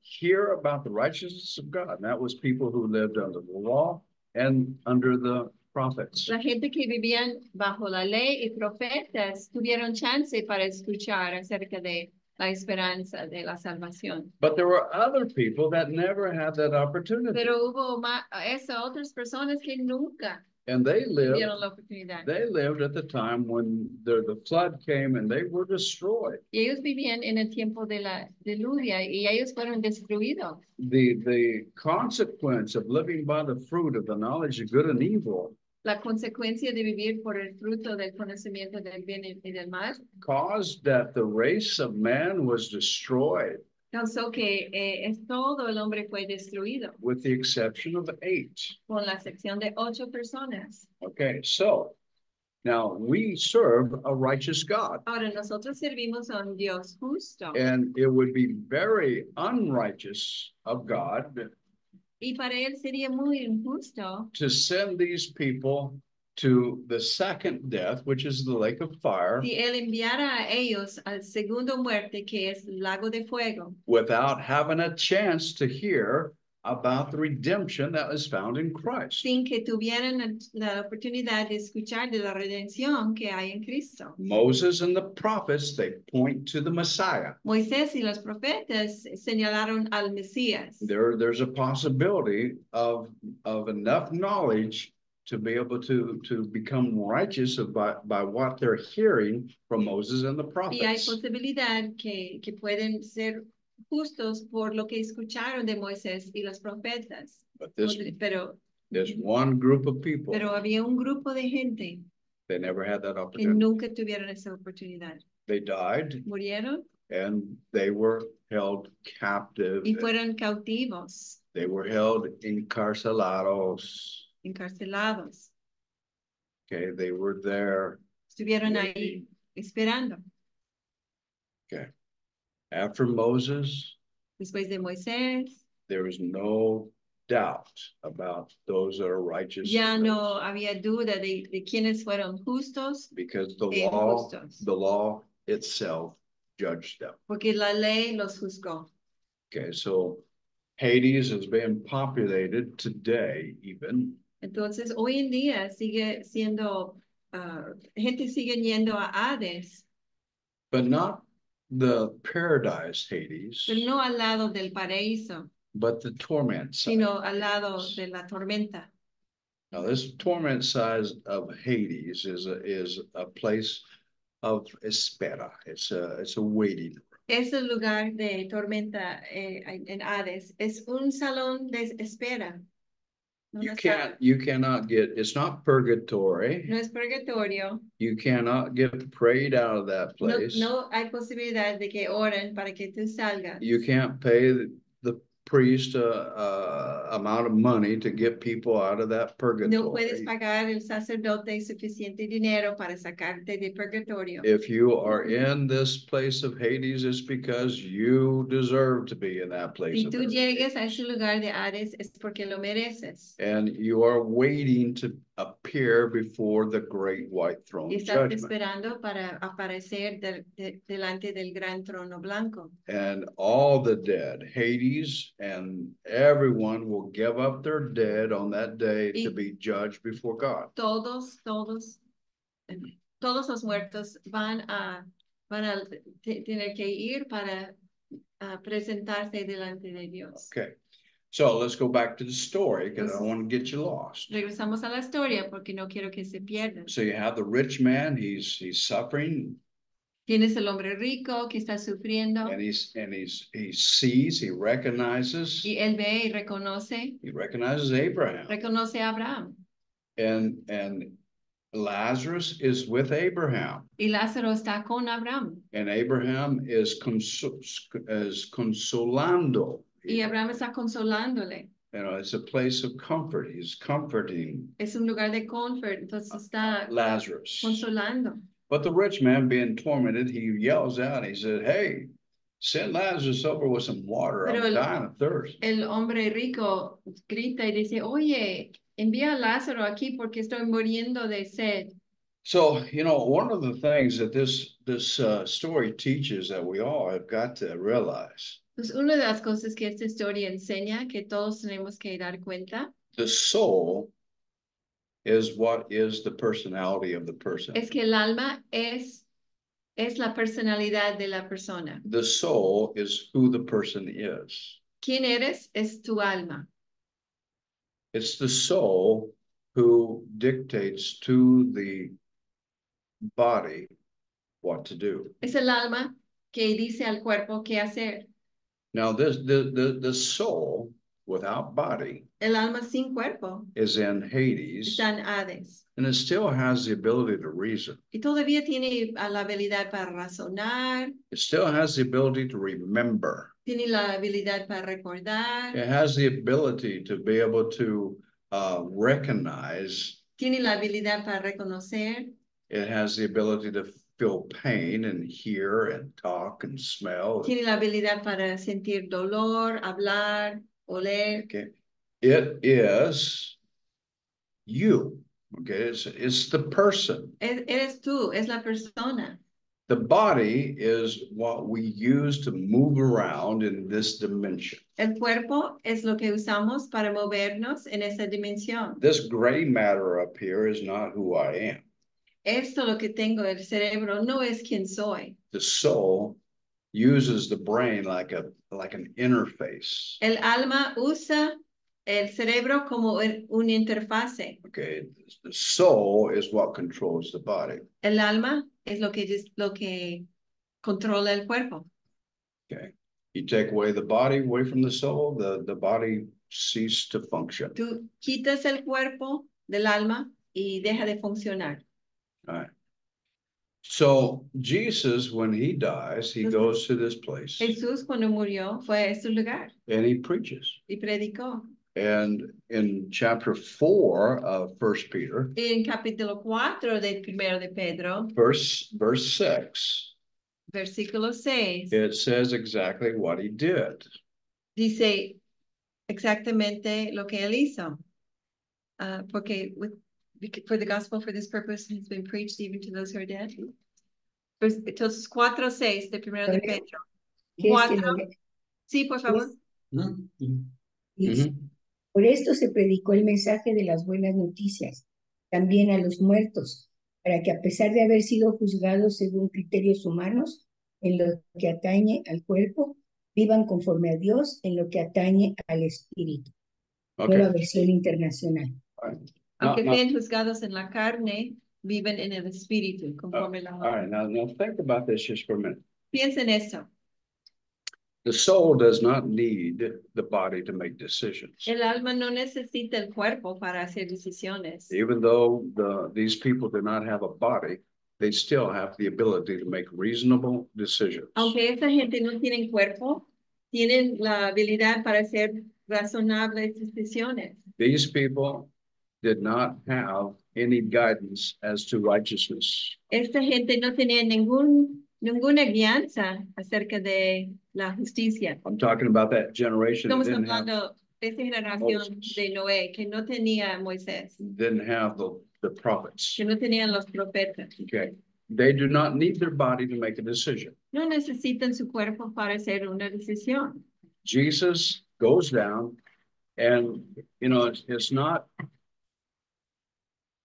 Speaker 1: hear about the righteousness of God. And that was people who lived under the law and under the prophets.
Speaker 2: La gente que vivían bajo la ley y profetas tuvieron chance para escuchar acerca de la esperanza de la salvación.
Speaker 1: But there were other people that never had that opportunity.
Speaker 2: Pero hubo otras personas que nunca
Speaker 1: And they
Speaker 2: tuvieron la oportunidad.
Speaker 1: lived at the time when the flood came and they were destroyed.
Speaker 2: Y ellos vivían en el tiempo de la diluvia y ellos fueron destruidos.
Speaker 1: The consequence of living by the fruit of the knowledge of good and evil
Speaker 2: La consecuencia de vivir por el fruto del conocimiento del bien y del mal
Speaker 1: caused that the race of man was destroyed,
Speaker 2: causó que todo el hombre fue destruido,
Speaker 1: with the exception of 8.
Speaker 2: con la excepción de 8 personas.
Speaker 1: Okay, so now we serve a righteous God,
Speaker 2: Ahora nosotros servimos a un Dios justo
Speaker 1: and it would be very unrighteous of God
Speaker 2: y para él sería muy injusto
Speaker 1: to send these people to the second death, which is the lake of fire,
Speaker 2: si él enviara a ellos al segundo muerte, que es lago de fuego,
Speaker 1: without having a chance to hear about the redemption that is found in Christ.
Speaker 2: sin que tuvieran la oportunidad de escuchar de la redención que hay en Cristo.
Speaker 1: Moses and the prophets, they point to the Messiah.
Speaker 2: Moisés y los profetas señalaron al Mesías.
Speaker 1: There's a possibility of enough knowledge to be able to become righteous by what they're hearing from Moses and the
Speaker 2: Y hay
Speaker 1: prophets.
Speaker 2: posibilidad que pueden ser justos por lo que escucharon de Moisés y los profetas.
Speaker 1: But this
Speaker 2: Pero
Speaker 1: one group of people,
Speaker 2: había un grupo de gente
Speaker 1: they never had that
Speaker 2: que
Speaker 1: opportunity.
Speaker 2: nunca tuvieron esa oportunidad.
Speaker 1: They died
Speaker 2: Murieron
Speaker 1: and they were held captive.
Speaker 2: y fueron cautivos,
Speaker 1: They were held encarcelados.
Speaker 2: encarcelados.
Speaker 1: Okay, they were there.
Speaker 2: Estuvieron ahí esperando.
Speaker 1: After Moses,
Speaker 2: Después de Moisés,
Speaker 1: there was no doubt about those that are righteous.
Speaker 2: Ya no había duda de quiénes fueron justos,
Speaker 1: Because the
Speaker 2: e
Speaker 1: law,
Speaker 2: injustos.
Speaker 1: the law itself judged them.
Speaker 2: porque la ley los juzgó.
Speaker 1: Okay, so Hades is being populated today even.
Speaker 2: Entonces, hoy en día sigue siendo, gente sigue yendo a Hades,
Speaker 1: But not the paradise Hades,
Speaker 2: pero no al lado del paraíso,
Speaker 1: but the torment side.
Speaker 2: sino al lado de la tormenta.
Speaker 1: Now, this torment side of Hades is a place of espera. It's a waiting.
Speaker 2: Ese lugar de tormenta en Hades es un salón de espera.
Speaker 1: You cannot get, it's not purgatory.
Speaker 2: No es purgatorio.
Speaker 1: You cannot get prayed out of that place.
Speaker 2: No hay posibilidad de que oren para que tú salgas.
Speaker 1: You can't pay the priest amount of money to get people out of that purgatory.
Speaker 2: No puedes pagar el sacerdote suficiente dinero para sacarte de purgatorio.
Speaker 1: If you are in this place of Hades, it's because you deserve to be in that place.
Speaker 2: Si tú llegues a ese lugar de Hades es porque lo mereces.
Speaker 1: And you are waiting to appear before the great white throne
Speaker 2: Y
Speaker 1: of
Speaker 2: estás
Speaker 1: judgment.
Speaker 2: esperando para aparecer delante del gran trono blanco.
Speaker 1: And all the dead, Hades and everyone will give up their dead on that day to be judged before God.
Speaker 2: Todos los muertos van a tener que ir para presentarse delante de Dios.
Speaker 1: Okay, so let's go back to the story because I don't want to get you lost.
Speaker 2: Regresamos a la historia porque no quiero que se pierdan.
Speaker 1: So you have the rich man, he's suffering.
Speaker 2: Tienes el hombre rico que está sufriendo.
Speaker 1: And he sees, he recognizes.
Speaker 2: Y él ve y reconoce.
Speaker 1: He recognizes Abraham.
Speaker 2: Reconoce a Abraham.
Speaker 1: And Lazarus is with Abraham.
Speaker 2: Y Lázaro está con Abraham.
Speaker 1: And Abraham is consolando.
Speaker 2: Y Abraham está consolándole.
Speaker 1: You know, it's a place of comfort. He's comforting.
Speaker 2: Es un lugar de comfort, entonces está
Speaker 1: Lazarus.
Speaker 2: Consolando.
Speaker 1: But the rich man being tormented, he yells out, he said, hey, send Lazarus over with some water. I'm dying of thirst.
Speaker 2: El hombre rico grita y dice, oye, envía a Lázaro aquí porque estoy muriendo de sed.
Speaker 1: So, you know, one of the things that this story teaches that we all have got to realize.
Speaker 2: Pues una de las cosas que esta historia enseña que todos tenemos que dar cuenta.
Speaker 1: The soul is what is the personality of the person.
Speaker 2: Es que el alma es la personalidad de la persona.
Speaker 1: The soul is who the person is.
Speaker 2: ¿Quién eres? Es tu alma.
Speaker 1: It's the soul who dictates to the body what to do.
Speaker 2: Es el alma que dice al cuerpo qué hacer.
Speaker 1: Now, the soul without body
Speaker 2: El alma sin cuerpo
Speaker 1: is in Hades,
Speaker 2: está en Hades.
Speaker 1: and it still has the ability to reason.
Speaker 2: Y todavía tiene la habilidad para razonar.
Speaker 1: It still has the ability to remember.
Speaker 2: Tiene la habilidad para recordar.
Speaker 1: It has the ability to be able to recognize.
Speaker 2: Tiene la habilidad para reconocer.
Speaker 1: It has the ability to feel pain and hear and talk and smell.
Speaker 2: Tiene la habilidad para sentir dolor, hablar, oler.
Speaker 1: Okay. It is you. Okay. It's the person.
Speaker 2: Eres tú, es la persona.
Speaker 1: The body is what we use to move around in this dimension.
Speaker 2: El cuerpo es lo que usamos para movernos en esa dimensión.
Speaker 1: This gray matter up here is not who I am.
Speaker 2: Esto lo que tengo, el cerebro, no es quien soy.
Speaker 1: The soul uses the brain like an interface.
Speaker 2: El alma usa el cerebro como una interfase.
Speaker 1: Okay, the soul is what controls the body.
Speaker 2: El alma es lo que controla el cuerpo.
Speaker 1: Okay, you take away the body away from the soul, the body ceases to function.
Speaker 2: Tú quitas el cuerpo del alma y deja de funcionar.
Speaker 1: All right. So Jesus, when he dies, he goes to this place.
Speaker 2: Jesús cuando murió fue a este lugar.
Speaker 1: And he preaches.
Speaker 2: Y predicó.
Speaker 1: And in chapter 4 of 1 Peter.
Speaker 2: En capítulo 4 del primero de Pedro.
Speaker 1: Verse 6.
Speaker 2: Versículo 6.
Speaker 1: It says exactly what he did.
Speaker 2: Dice exactamente lo que él hizo. Porque for the gospel for this purpose has been preached even to those who are dead. Pues, entonces 4:6 de primero de Pedro.
Speaker 5: Que es que
Speaker 2: 4. Sí, por favor.
Speaker 5: dice, por esto se predicó el mensaje de las buenas noticias, también a los muertos, para que a pesar de haber sido juzgados según criterios humanos, en lo que atañe al cuerpo, vivan conforme a Dios en lo que atañe al espíritu. Nueva versión internacional.
Speaker 2: Aunque sean juzgados en la carne, viven en el espíritu, conforme la
Speaker 1: All right, now think about this just for a minute.
Speaker 2: Piensa en esto.
Speaker 1: The soul does not need the body to make decisions.
Speaker 2: El alma no necesita el cuerpo para hacer decisiones.
Speaker 1: Even though these people do not have a body, they still have the ability to make reasonable decisions.
Speaker 2: Aunque esa gente no tiene cuerpo, tienen la habilidad para hacer razonables decisiones.
Speaker 1: These people did not have any guidance as to righteousness.
Speaker 2: Esta gente no tenía ninguna guianza acerca de la justicia.
Speaker 1: I'm talking about that generation that
Speaker 2: Estamos
Speaker 1: didn't have,
Speaker 2: hablando de esa generación de Noé que no tenía a Moisés,
Speaker 1: didn't have the prophets.
Speaker 2: que no tenían los profetas.
Speaker 1: Okay. They do not need their body to make a decision.
Speaker 2: No necesitan su cuerpo para hacer una decisión.
Speaker 1: Jesus goes down and, you know, it's not,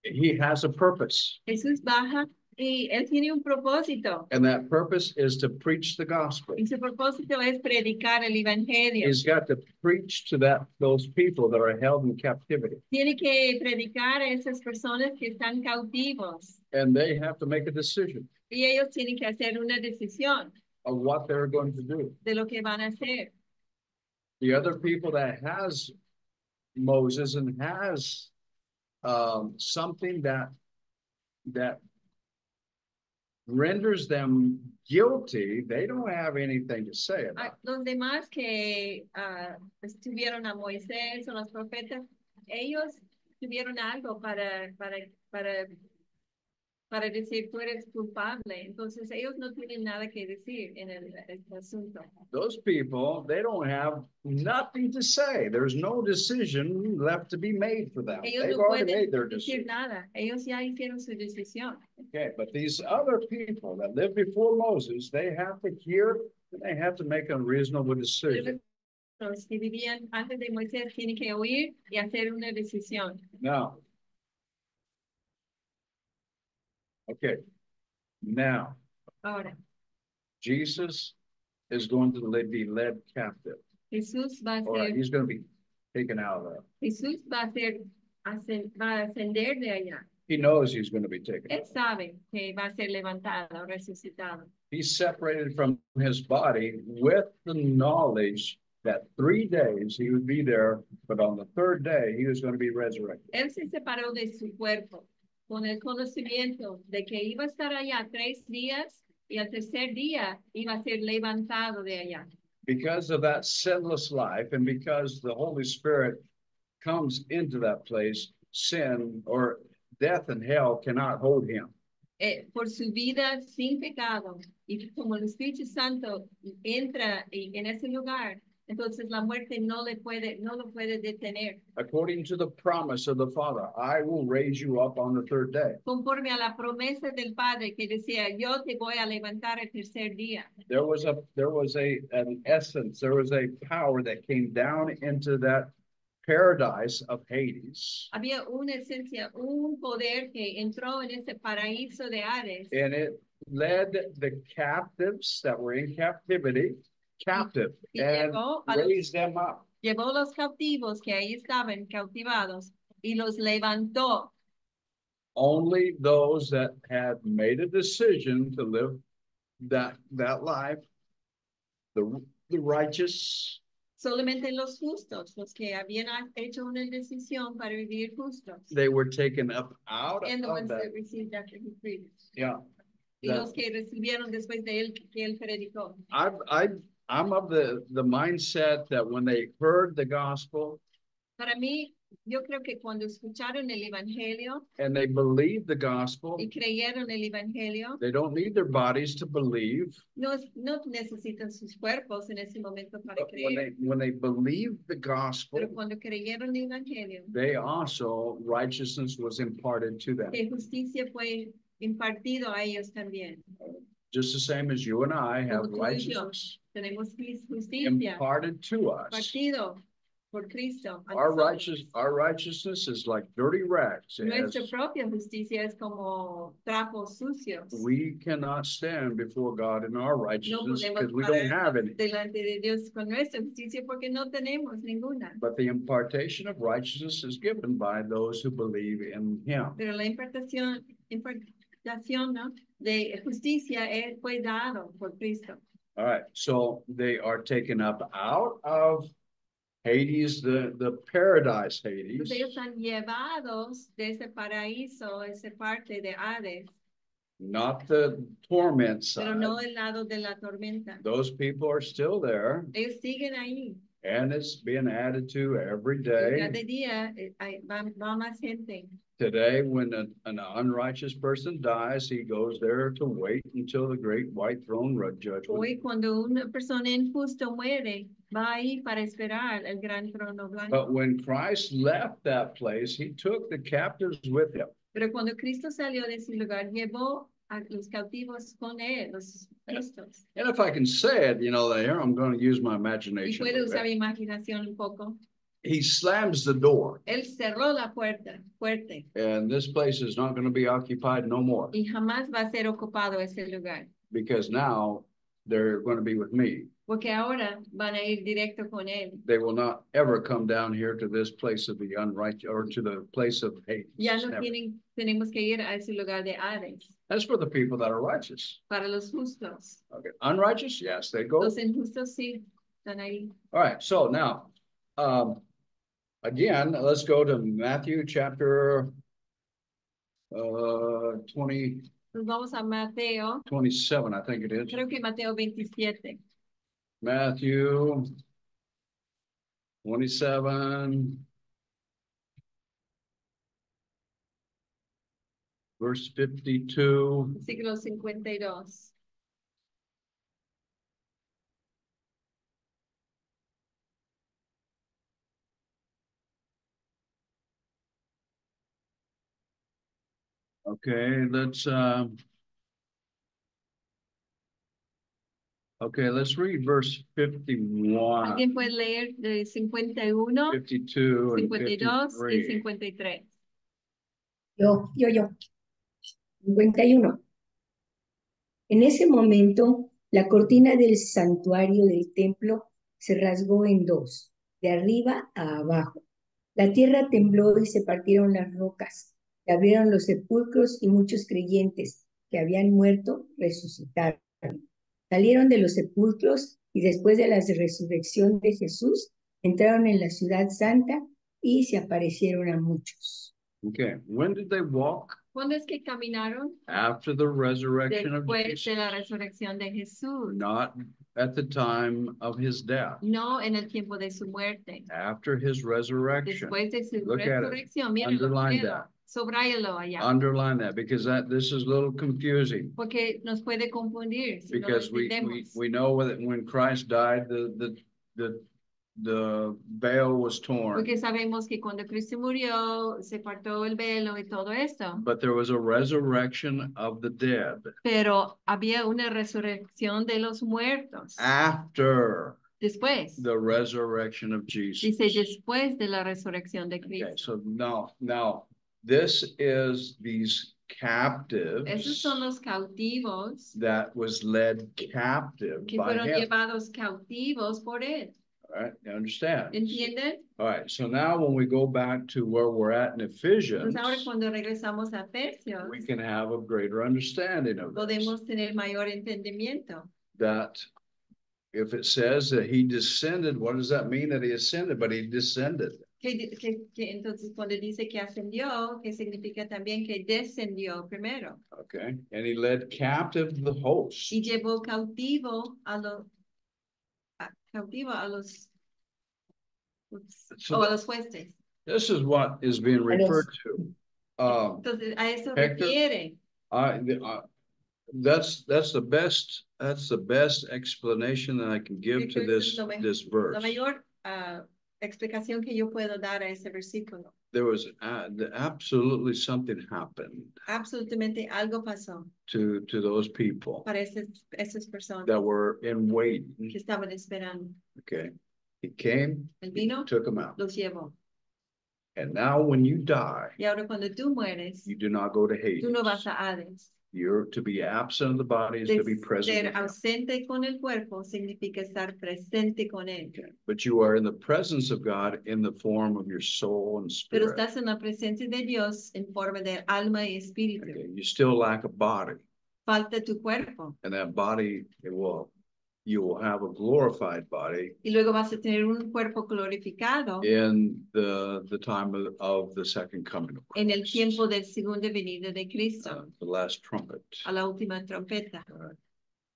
Speaker 1: he has a purpose.
Speaker 2: Jesús baja y él tiene un propósito.
Speaker 1: And that purpose is to preach the gospel.
Speaker 2: Y su propósito es predicar el evangelio.
Speaker 1: He's got to preach to those people that are held in captivity.
Speaker 2: Tiene que predicar a esas personas que están cautivos.
Speaker 1: And they have to make a decision
Speaker 2: Y ellos tienen que hacer una decisión
Speaker 1: of what they're going to do.
Speaker 2: de lo que van a hacer.
Speaker 1: The other people that has Moses and has something that renders them guilty, they don't have anything to say about it.
Speaker 2: Los demás que estuvieron a Moisés o los profetas, ellos tuvieron algo para decir tú eres culpable. Entonces ellos no tienen nada que decir en este asunto.
Speaker 1: Those people, they don't have nothing to say. There's no decision left to be made for them.
Speaker 2: Ellos
Speaker 1: They've
Speaker 2: no
Speaker 1: already
Speaker 2: pueden
Speaker 1: made their
Speaker 2: decir
Speaker 1: decision.
Speaker 2: nada. Ellos ya hicieron su decisión.
Speaker 1: Okay, but these other people that lived before Moses, they have to hear and they have to make a reasonable decision.
Speaker 2: Los que vivían antes de Moisés tienen que oír y hacer una decisión.
Speaker 1: Now, okay, now
Speaker 2: Ahora,
Speaker 1: Jesus is going to be led captive.
Speaker 2: Jesús va a
Speaker 1: All right,
Speaker 2: ser,
Speaker 1: he's going to be taken out of there.
Speaker 2: Jesús va a ascender de allá.
Speaker 1: He knows he's going to be taken
Speaker 2: Él
Speaker 1: out.
Speaker 2: sabe que va a ser levantado, resucitado.
Speaker 1: He's separated from his body with the knowledge that 3 days he would be there, but on the third day he was going to be resurrected.
Speaker 2: Él se separó de su cuerpo con el conocimiento de que iba a estar allá 3 días y al tercer día iba a ser levantado de allá.
Speaker 1: Because of that sinless life and because the Holy Spirit comes into that place, sin or death and hell cannot hold him.
Speaker 2: Por su vida sin pecado y como el Espíritu Santo entra en ese lugar, entonces la muerte no lo puede detener.
Speaker 1: According to the promise of the Father, I will raise you up on the third day.
Speaker 2: Conforme a la promesa del Padre que decía, yo te voy a levantar el tercer día.
Speaker 1: There was an essence, there was a power that came down into that paradise of Hades.
Speaker 2: Había una esencia, un poder que entró en ese paraíso de Hades.
Speaker 1: And it led the captives that were in captivity captive and raised them up.
Speaker 2: Llevó los cautivos que ahí estaban cautivados y los levantó.
Speaker 1: Only those that had made a decision to live that life, the righteous.
Speaker 2: Solamente los justos, los que habían hecho una decisión para vivir justos.
Speaker 1: They were taken up out
Speaker 2: And the
Speaker 1: of
Speaker 2: ones
Speaker 1: that.
Speaker 2: that received after he preached.
Speaker 1: Yeah.
Speaker 2: Y los que recibieron después de él que él predicó.
Speaker 1: I'm of the mindset that when they heard the gospel,
Speaker 2: Para mí, yo creo que cuando escucharon el evangelio
Speaker 1: and they believe the gospel,
Speaker 2: y creyeron el evangelio,
Speaker 1: they don't need their bodies to believe.
Speaker 2: no necesitan sus cuerpos en ese momento para
Speaker 1: But when
Speaker 2: creer.
Speaker 1: they believe the gospel,
Speaker 2: Pero cuando creyeron el evangelio,
Speaker 1: they also, righteousness was imparted to them.
Speaker 2: que justicia fue impartido a ellos también.
Speaker 1: Just the same as you and I have
Speaker 2: Como tú y yo.
Speaker 1: righteousness
Speaker 2: Tenemos justicia
Speaker 1: imparted to us.
Speaker 2: partido por Cristo. a
Speaker 1: Our
Speaker 2: nosotros.
Speaker 1: righteousness is like dirty rags.
Speaker 2: Nuestra propia justicia es como trapos sucios.
Speaker 1: We cannot stand before God in our
Speaker 2: No
Speaker 1: righteousness
Speaker 2: podemos
Speaker 1: because we don't have any.
Speaker 2: delante de Dios con nuestra justicia porque no tenemos ninguna.
Speaker 1: But the impartation of righteousness is given by those who believe in Him.
Speaker 2: Pero la impartación ¿no? de justicia fue dado por Cristo.
Speaker 1: All right, so they are taken up out of Hades, the paradise Hades,
Speaker 2: Entonces ellos están llevados de ese paraíso, esa parte de Hades,
Speaker 1: not the torment
Speaker 2: pero
Speaker 1: side.
Speaker 2: no el lado de la tormenta.
Speaker 1: Those people are still there,
Speaker 2: Ellos siguen ahí.
Speaker 1: and it's being added to every
Speaker 2: Y
Speaker 1: day.
Speaker 2: cada día va más gente.
Speaker 1: Today, when an unrighteous person dies, he goes there to wait until the great white throne judgment.
Speaker 2: Hoy cuando una persona injusto muere, va ahí para esperar el gran trono blanco.
Speaker 1: But when Christ left that place, he took the captives with him.
Speaker 2: Pero cuando Cristo salió de ese lugar, llevó a los cautivos con él, los justos.
Speaker 1: And if I can say it, here I'm going to use my
Speaker 2: Y
Speaker 1: imagination.
Speaker 2: puede usar mi imaginación un poco.
Speaker 1: He slams the door,
Speaker 2: Él cerró la puerta fuerte
Speaker 1: and this place is not going to be occupied no more,
Speaker 2: y jamás va a ser ocupado ese lugar.
Speaker 1: because now they're going to be with me.
Speaker 2: Porque ahora van a ir directo con él.
Speaker 1: They will not ever come down here to this place of the unrighteous, or to the place of hate.
Speaker 2: Ya no tenemos que ir a ese lugar de Hades.
Speaker 1: That's for the people that are righteous.
Speaker 2: Para los justos.
Speaker 1: Okay, unrighteous, yes, they go.
Speaker 2: Los injustos sí están ahí.
Speaker 1: All right, so now, again, let's go to Matthew chapter 27,
Speaker 2: Nos vamos a Mateo,
Speaker 1: I think it is.
Speaker 2: creo que Mateo 27.
Speaker 1: Matthew 27, verse 52.
Speaker 2: Versículo 52.
Speaker 1: Okay, let's read verse 51,
Speaker 2: ¿Alguien puede leer de 51,
Speaker 1: 52, and
Speaker 2: 52 y
Speaker 1: 53.
Speaker 2: 53?
Speaker 5: Yo. 51. En ese momento, la cortina del santuario del templo se rasgó en dos, de arriba a abajo. La tierra tembló y se partieron las rocas. Se abrieron los sepulcros y muchos creyentes que habían muerto resucitaron. Salieron de los sepulcros y después de la resurrección de Jesús, entraron en la ciudad santa y se aparecieron a muchos.
Speaker 1: Okay, when did they walk?
Speaker 2: ¿Cuándo es que caminaron?
Speaker 1: After the resurrection of
Speaker 2: Después
Speaker 1: Jesus,
Speaker 2: de la resurrección de Jesús.
Speaker 1: not at the time of his death.
Speaker 2: No en el tiempo de su muerte.
Speaker 1: After his resurrection.
Speaker 2: Después de su
Speaker 1: Look at it.
Speaker 2: resurrección. Mírenlo,
Speaker 1: Underline
Speaker 2: léelo.
Speaker 1: that.
Speaker 2: Subráyalo allá.
Speaker 1: Underline that, because this is a little confusing.
Speaker 2: Porque nos puede confundir si no lo
Speaker 1: Because
Speaker 2: entendemos.
Speaker 1: we know that when Christ died, the veil was torn.
Speaker 2: Porque sabemos que cuando Cristo murió, se partó el velo y todo esto.
Speaker 1: But there was a resurrection of the dead.
Speaker 2: Pero había una resurrección de los muertos.
Speaker 1: After
Speaker 2: Después.
Speaker 1: the resurrection of Jesus.
Speaker 2: Dice después de la resurrección de Cristo.
Speaker 1: Okay, so now this is these captives.
Speaker 2: Esos son los cautivos
Speaker 1: That was led captive
Speaker 2: que
Speaker 1: by
Speaker 2: fueron
Speaker 1: him.
Speaker 2: llevados cautivos por él.
Speaker 1: All right, you understand?
Speaker 2: ¿Entienden?
Speaker 1: All right, so now when we go back to where we're at in Ephesians,
Speaker 2: Pues ahora cuando regresamos a Efesios,
Speaker 1: we can have a greater understanding of this.
Speaker 2: podemos tener mayor entendimiento.
Speaker 1: That if it says that he descended, what does that mean that he ascended? But he descended.
Speaker 2: Que entonces cuando dice que ascendió, que significa también que descendió primero.
Speaker 1: Okay, and he led captive the host.
Speaker 2: Y llevó cautivo a los
Speaker 1: So
Speaker 2: a los jueces.
Speaker 1: This is what is being referred to.
Speaker 2: Entonces, a eso
Speaker 1: Hector?
Speaker 2: refiere.
Speaker 1: That's the best explanation that I can give to this verse.
Speaker 2: La mayor explicación que yo puedo dar a ese versículo.
Speaker 1: There was absolutely something happened.
Speaker 2: Absolutamente algo pasó.
Speaker 1: To those people.
Speaker 2: Para esas personas.
Speaker 1: That were in waiting.
Speaker 2: Que estaban esperando.
Speaker 1: Okay. He came.
Speaker 2: Él vino.
Speaker 1: Took them out.
Speaker 2: Los llevó.
Speaker 1: And now when you die.
Speaker 2: Y ahora cuando tú mueres.
Speaker 1: You do not go to Hades.
Speaker 2: Tú no vas a Hades.
Speaker 1: You're to be absent of the body is to be present.
Speaker 2: Ser ausente con el cuerpo significa estar presente con él.
Speaker 1: Okay. But you are in the presence of God in the form of your soul and spirit.
Speaker 2: Pero estás en la presencia de Dios en forma de alma y espíritu.
Speaker 1: Okay. You still lack a body.
Speaker 2: Falta tu cuerpo.
Speaker 1: And that body, you will have a glorified body.
Speaker 2: Y luego vas a tener un cuerpo glorificado.
Speaker 1: In the time of the second coming of Christ.
Speaker 2: En el tiempo del segunda venida de Cristo.
Speaker 1: The last trumpet.
Speaker 2: A la última trompeta.
Speaker 1: Right.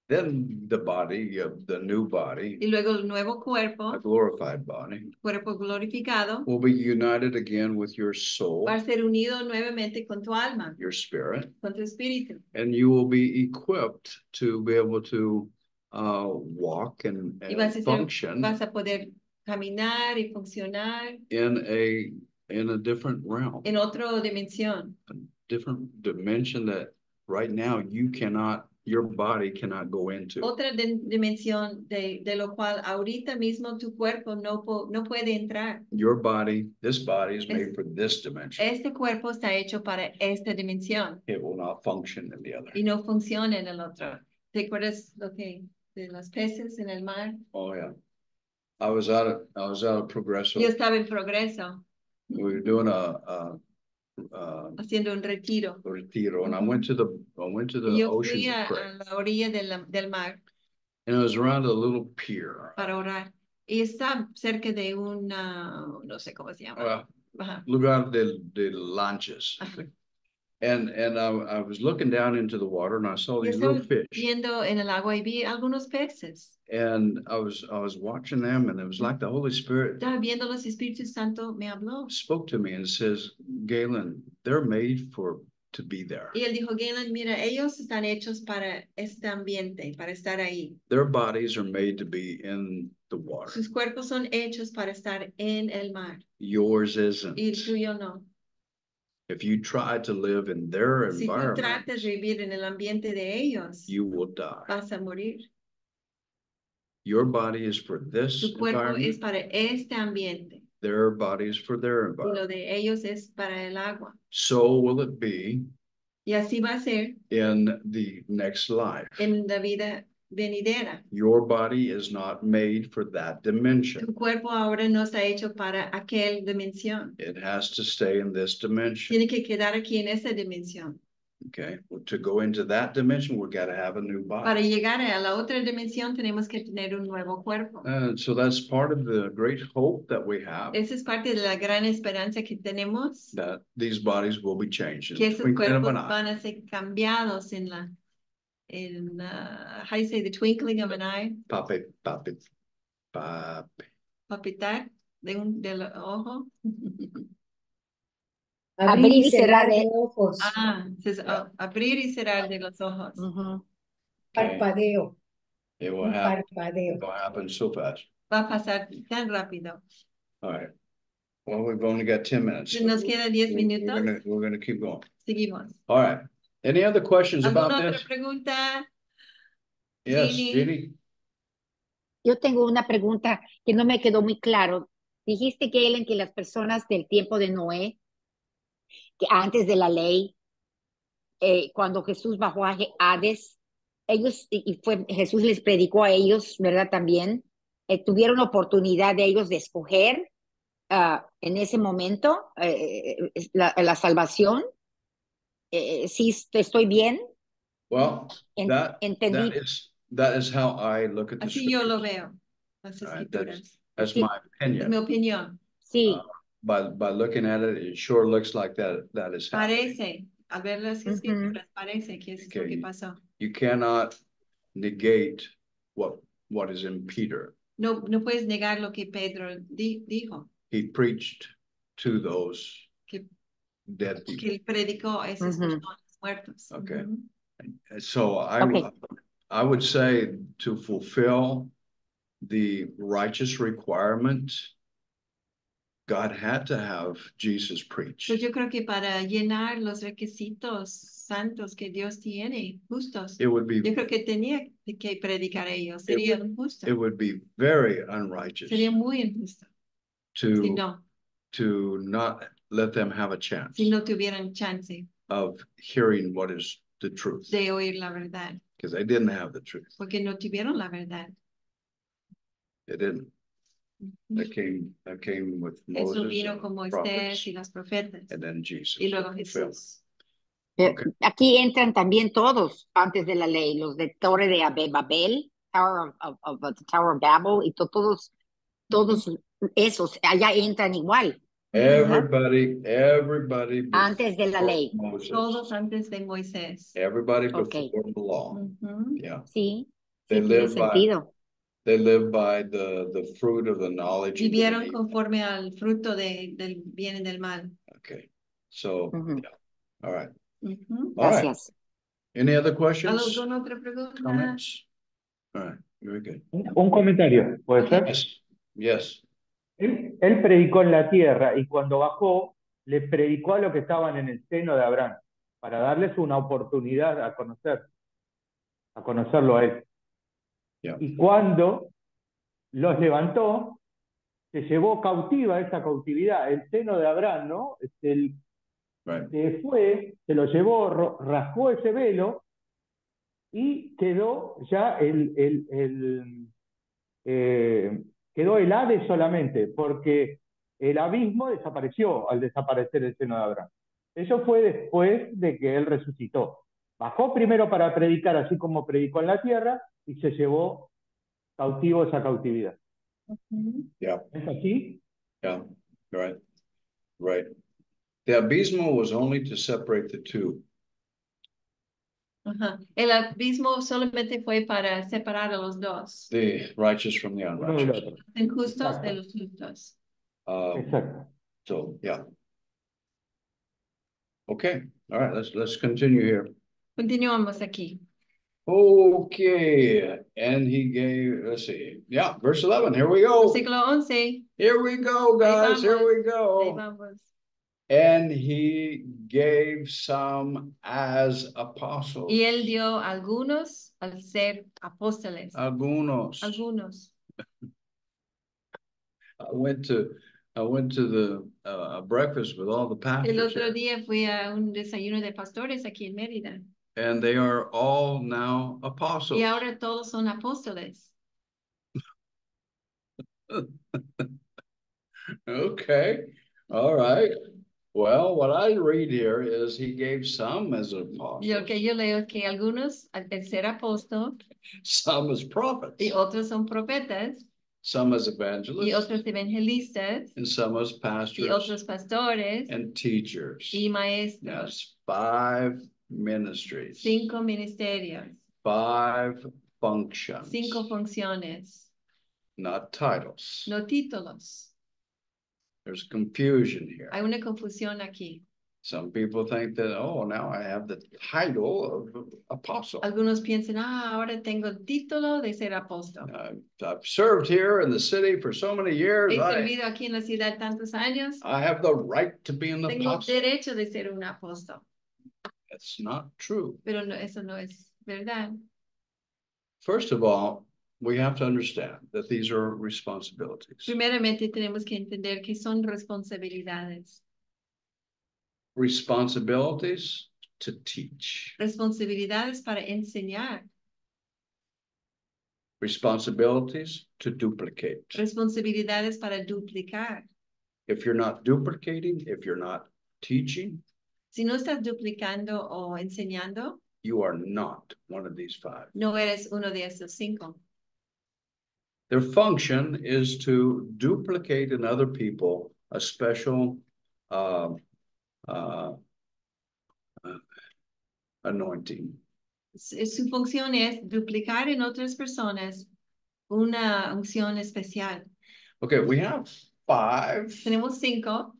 Speaker 1: Then the body, the new body.
Speaker 2: Y luego el nuevo cuerpo.
Speaker 1: A glorified body.
Speaker 2: Cuerpo glorificado.
Speaker 1: Will be united again with your soul.
Speaker 2: Va a ser unido nuevamente con tu alma.
Speaker 1: Your spirit.
Speaker 2: Con tu espíritu.
Speaker 1: And you will be equipped to be able to walk and function.
Speaker 2: Vas a poder caminar y funcionar.
Speaker 1: In a different realm.
Speaker 2: En otra dimensión.
Speaker 1: A different dimension that right now your body cannot go into.
Speaker 2: Otra dimensión de lo cual ahorita mismo tu cuerpo no puede entrar.
Speaker 1: This body is made for this dimension.
Speaker 2: Este cuerpo está hecho para esta dimensión.
Speaker 1: It will not function in the other.
Speaker 2: Y no funciona en el otro. ¿Te acuerdas de los peces en el mar?
Speaker 1: Oh yeah. I was out of Progreso.
Speaker 2: Yo estaba en Progreso.
Speaker 1: We were doing
Speaker 2: haciendo un retiro.
Speaker 1: And I went to the ocean to pray.
Speaker 2: A la orilla del mar.
Speaker 1: And it was around a little pier.
Speaker 2: Para orar. Y está cerca de no sé cómo se llama.
Speaker 1: Lugar de lanchas. And I was looking down into the water and I saw these little fish.
Speaker 2: Viendo en el agua y vi algunos peces.
Speaker 1: And I was watching them and it was like the Holy Spirit.
Speaker 2: Estaba viendo los Espíritu Santo me habló.
Speaker 1: Spoke to me and says, Galen, they're made to be there.
Speaker 2: Y él dijo, Galen, mira, ellos están hechos para este ambiente, para estar ahí.
Speaker 1: Their bodies are made to be in the water.
Speaker 2: Sus cuerpos son hechos para estar en el mar.
Speaker 1: Yours isn't.
Speaker 2: Y el tuyo no.
Speaker 1: If you try to live in their environment,
Speaker 2: si tú tratas de vivir en el ambiente de ellos,
Speaker 1: you will die.
Speaker 2: Vas a morir.
Speaker 1: Your body is for this
Speaker 2: Tu cuerpo
Speaker 1: environment.
Speaker 2: Es para este ambiente.
Speaker 1: Their body is for their
Speaker 2: Y
Speaker 1: environment.
Speaker 2: lo de ellos es para el agua.
Speaker 1: So will it be.
Speaker 2: Y así va a ser.
Speaker 1: In the next life.
Speaker 2: En la vida venidera.
Speaker 1: Your body is not made for that dimension.
Speaker 2: Tu cuerpo ahora no está hecho para aquel dimensión.
Speaker 1: It has to stay in this dimension.
Speaker 2: Tiene que quedar aquí en esa dimensión.
Speaker 1: Okay, well, to go into that dimension, we've got to have a new body.
Speaker 2: Para llegar a la otra dimensión, tenemos que tener un nuevo cuerpo.
Speaker 1: So that's part of the great hope that we have.
Speaker 2: Esa es parte de la gran esperanza que tenemos.
Speaker 1: That these bodies will be changed.
Speaker 2: Que esos cuerpos van a ser cambiados en how do you say, the twinkling of an eye? Papitar del ojo.
Speaker 5: Abrir y cerrar de ojos.
Speaker 2: Abrir y cerrar de los ojos.
Speaker 5: Parpadeo.
Speaker 1: It will happen so fast.
Speaker 2: Va a pasar tan rápido.
Speaker 1: All right. Well, we've only got 10 minutes.
Speaker 2: Nos queda 10 minutos.
Speaker 1: We're going to keep going.
Speaker 2: Seguimos.
Speaker 1: All right. Any other questions about this?
Speaker 2: ¿Alguna otra pregunta?
Speaker 1: Yes, Jenny.
Speaker 3: Yo tengo una pregunta que no me quedó muy claro. Dijiste, Galen, que las personas del tiempo de Noé, que antes de la ley, cuando Jesús bajó a Hades, ellos, Jesús les predicó a ellos, ¿verdad? También, tuvieron oportunidad de ellos de escoger en ese momento la salvación. ¿Sí estoy bien?
Speaker 1: Well,
Speaker 3: entendí.
Speaker 1: That is how I look at the
Speaker 2: Así yo lo veo. Las escrituras.
Speaker 1: That's my opinion.
Speaker 2: Es mi opinión.
Speaker 3: Sí.
Speaker 1: By looking at it, it sure looks like that is happening.
Speaker 2: Parece, al ver las escrituras, parece que es lo que pasó.
Speaker 1: You cannot negate what is in Peter.
Speaker 2: No puedes negar lo que Pedro dijo.
Speaker 1: He preached to those
Speaker 2: que,
Speaker 1: dead people.
Speaker 2: que él predicó a esos
Speaker 3: Ujú.
Speaker 2: personas muertos.
Speaker 1: Okay.
Speaker 2: Ujú.
Speaker 1: So
Speaker 3: Okay.
Speaker 1: I would say to fulfill the righteous requirement, God had to have Jesus preach.
Speaker 2: Pues yo creo que para llenar los requisitos santos que Dios tiene, justos,
Speaker 1: It would be
Speaker 2: yo creo que tenía que predicar ellos. Sería injusto.
Speaker 1: it would be very unrighteous
Speaker 2: Sería muy injusto si
Speaker 1: to not let them have a chance
Speaker 2: si no tuvieran chance
Speaker 1: of hearing what is the truth,
Speaker 2: de oír la verdad,
Speaker 1: because they didn't have the truth.
Speaker 2: porque no tuvieron la verdad.
Speaker 1: They didn't. That came with
Speaker 2: Eso
Speaker 1: Moses
Speaker 2: vino
Speaker 1: and
Speaker 2: con Moisés
Speaker 1: prophets,
Speaker 2: y los profetas
Speaker 1: and then Jesus.
Speaker 2: y luego
Speaker 1: to fulfill.
Speaker 2: Jesús.
Speaker 1: Okay.
Speaker 3: Aquí entran también todos antes de la ley, los de Torre de Babel, Tower of the Tower of Babel, y todos esos allá entran igual.
Speaker 1: Everybody
Speaker 3: Antes de la
Speaker 1: before
Speaker 3: ley.
Speaker 1: Moses.
Speaker 2: Todos antes de Moisés.
Speaker 1: Everybody
Speaker 3: Okay.
Speaker 1: before the law.
Speaker 2: Ujú.
Speaker 1: Yeah.
Speaker 3: Sí,
Speaker 1: They
Speaker 3: sí tiene
Speaker 1: live by
Speaker 3: sentido.
Speaker 1: the fruit of the knowledge of good
Speaker 2: Vivieron
Speaker 1: and evil.
Speaker 2: conforme al fruto del bien y del mal.
Speaker 1: Okay. So
Speaker 3: Ujú.
Speaker 1: yeah. All right.
Speaker 2: Ujú.
Speaker 1: All right.
Speaker 3: Gracias.
Speaker 1: Any other questions?
Speaker 2: ¿Alguna otra pregunta?
Speaker 1: Comments? All right. Very good.
Speaker 6: Un comentario, ¿puede
Speaker 2: Ok.
Speaker 6: ser?
Speaker 1: Yes. Yes.
Speaker 6: Él predicó en la tierra y cuando bajó, le predicó a los que estaban en el seno de Abraham, para darles una oportunidad a conocerlo a él.
Speaker 1: Yeah.
Speaker 6: Y cuando los levantó, se llevó cautiva esa cautividad, el seno de Abraham, ¿no?
Speaker 1: Right.
Speaker 6: Se fue, se lo llevó, rasgó ese velo y quedó ya quedó el Hades solamente, porque el abismo desapareció al desaparecer el seno de Abraham. Eso fue después de que él resucitó. Bajó primero para predicar, así como predicó en la tierra, y se llevó cautivo esa cautividad.
Speaker 2: Ujú.
Speaker 1: Yeah.
Speaker 6: ¿Es así?
Speaker 1: Yeah. Right. Right. The abysmal was only to separate the two.
Speaker 2: Ajá. El abismo solamente fue para separar a los dos.
Speaker 1: The righteous from the
Speaker 6: Uno del
Speaker 1: unrighteous.
Speaker 6: otro.
Speaker 2: Los injustos de
Speaker 6: Exacto.
Speaker 2: los justos.
Speaker 6: Exacto.
Speaker 1: So yeah. Okay. All right. Let's continue here.
Speaker 2: Continuamos aquí.
Speaker 1: Okay. And he gave, let's see. Yeah, verse 11. Here we go.
Speaker 2: Versículo 11.
Speaker 1: Here we go, guys. Here we
Speaker 2: Ahí
Speaker 1: go.
Speaker 2: vamos.
Speaker 1: And he gave some as apostles.
Speaker 2: Y él dio algunos al ser apóstoles.
Speaker 1: Algunos.
Speaker 2: Algunos.
Speaker 1: I went to the breakfast with all the
Speaker 2: El
Speaker 1: pastors
Speaker 2: otro
Speaker 1: here,
Speaker 2: día fui a un desayuno de pastores aquí en Mérida.
Speaker 1: and they are all now apostles.
Speaker 2: Y ahora todos son apóstoles.
Speaker 1: Okay. All right. Well, what I read here is he gave some as apostles,
Speaker 2: Lo que yo leo es que algunos al ser apóstol
Speaker 1: some as prophets,
Speaker 2: y otros son profetas
Speaker 1: some as
Speaker 2: y
Speaker 1: evangelists,
Speaker 2: otros evangelistas
Speaker 1: and some as
Speaker 2: y
Speaker 1: pastors
Speaker 2: otros pastores
Speaker 1: and teachers.
Speaker 2: y maestros.
Speaker 1: Yes, 5 ministries,
Speaker 2: 5 ministerios,
Speaker 1: 5 functions,
Speaker 2: 5 funciones,
Speaker 1: not titles.
Speaker 2: no títulos.
Speaker 1: There's confusion here.
Speaker 2: Hay una confusión aquí.
Speaker 1: Some people think that, oh, now I have the title of apostle.
Speaker 2: Algunos piensan, ahora tengo el título de ser apóstol.
Speaker 1: I've served here in the city for so many years.
Speaker 2: He servido aquí en la ciudad tantos años.
Speaker 1: I have the right to be an
Speaker 2: Tengo
Speaker 1: apostle.
Speaker 2: derecho de ser un apóstol.
Speaker 1: That's not true.
Speaker 2: Pero no, eso no es verdad.
Speaker 1: First of all, we have to understand that these are responsibilities.
Speaker 2: Primeramente tenemos que entender que son responsabilidades.
Speaker 1: Responsibilities to teach.
Speaker 2: Responsabilidades para enseñar.
Speaker 1: Responsibilities to duplicate.
Speaker 2: Responsabilidades para duplicar.
Speaker 1: If you're not duplicating, if you're not teaching,
Speaker 2: Si no estás duplicando o enseñando,
Speaker 1: you are not one of these 5.
Speaker 2: no eres uno de esos 5.
Speaker 1: Their function is to duplicate in other people a special anointing.
Speaker 2: Su función es duplicar en otras personas una unción especial.
Speaker 1: Okay, we have 5.
Speaker 2: Tenemos 5.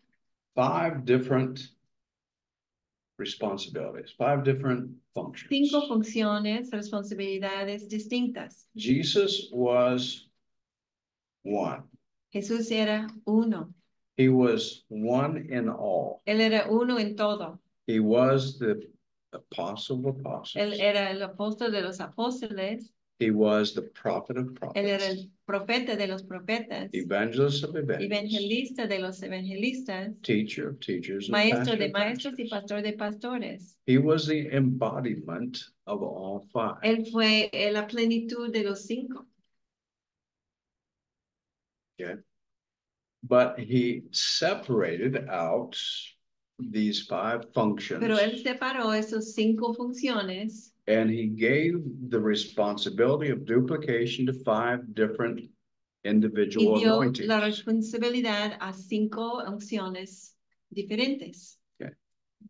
Speaker 1: 5 different responsibilities, 5 different functions.
Speaker 2: 5 funciones, responsabilidades distintas.
Speaker 1: Jesus was one.
Speaker 2: Jesús era uno.
Speaker 1: He was one in all.
Speaker 2: Él era uno en todo.
Speaker 1: He was the apostle of apostles.
Speaker 2: Él era el apóstol de los apóstoles.
Speaker 1: He was the prophet of
Speaker 2: Él era
Speaker 1: prophets.
Speaker 2: el profeta de los profetas.
Speaker 1: Evangelist of evangelists.
Speaker 2: Evangelista de los evangelistas.
Speaker 1: Teacher of teachers. And
Speaker 2: Maestro
Speaker 1: pastor
Speaker 2: de
Speaker 1: of
Speaker 2: maestros y
Speaker 1: pastors.
Speaker 2: pastor de pastores.
Speaker 1: He was the embodiment of all 5.
Speaker 2: Él fue la plenitud de los 5.
Speaker 1: Okay. But he separated out these 5 functions.
Speaker 2: Pero él separó esos 5 funciones.
Speaker 1: And he gave the responsibility of duplication to 5 different individual
Speaker 2: Y dio
Speaker 1: anointings.
Speaker 2: la responsabilidad a 5 unciones diferentes.
Speaker 1: Okay.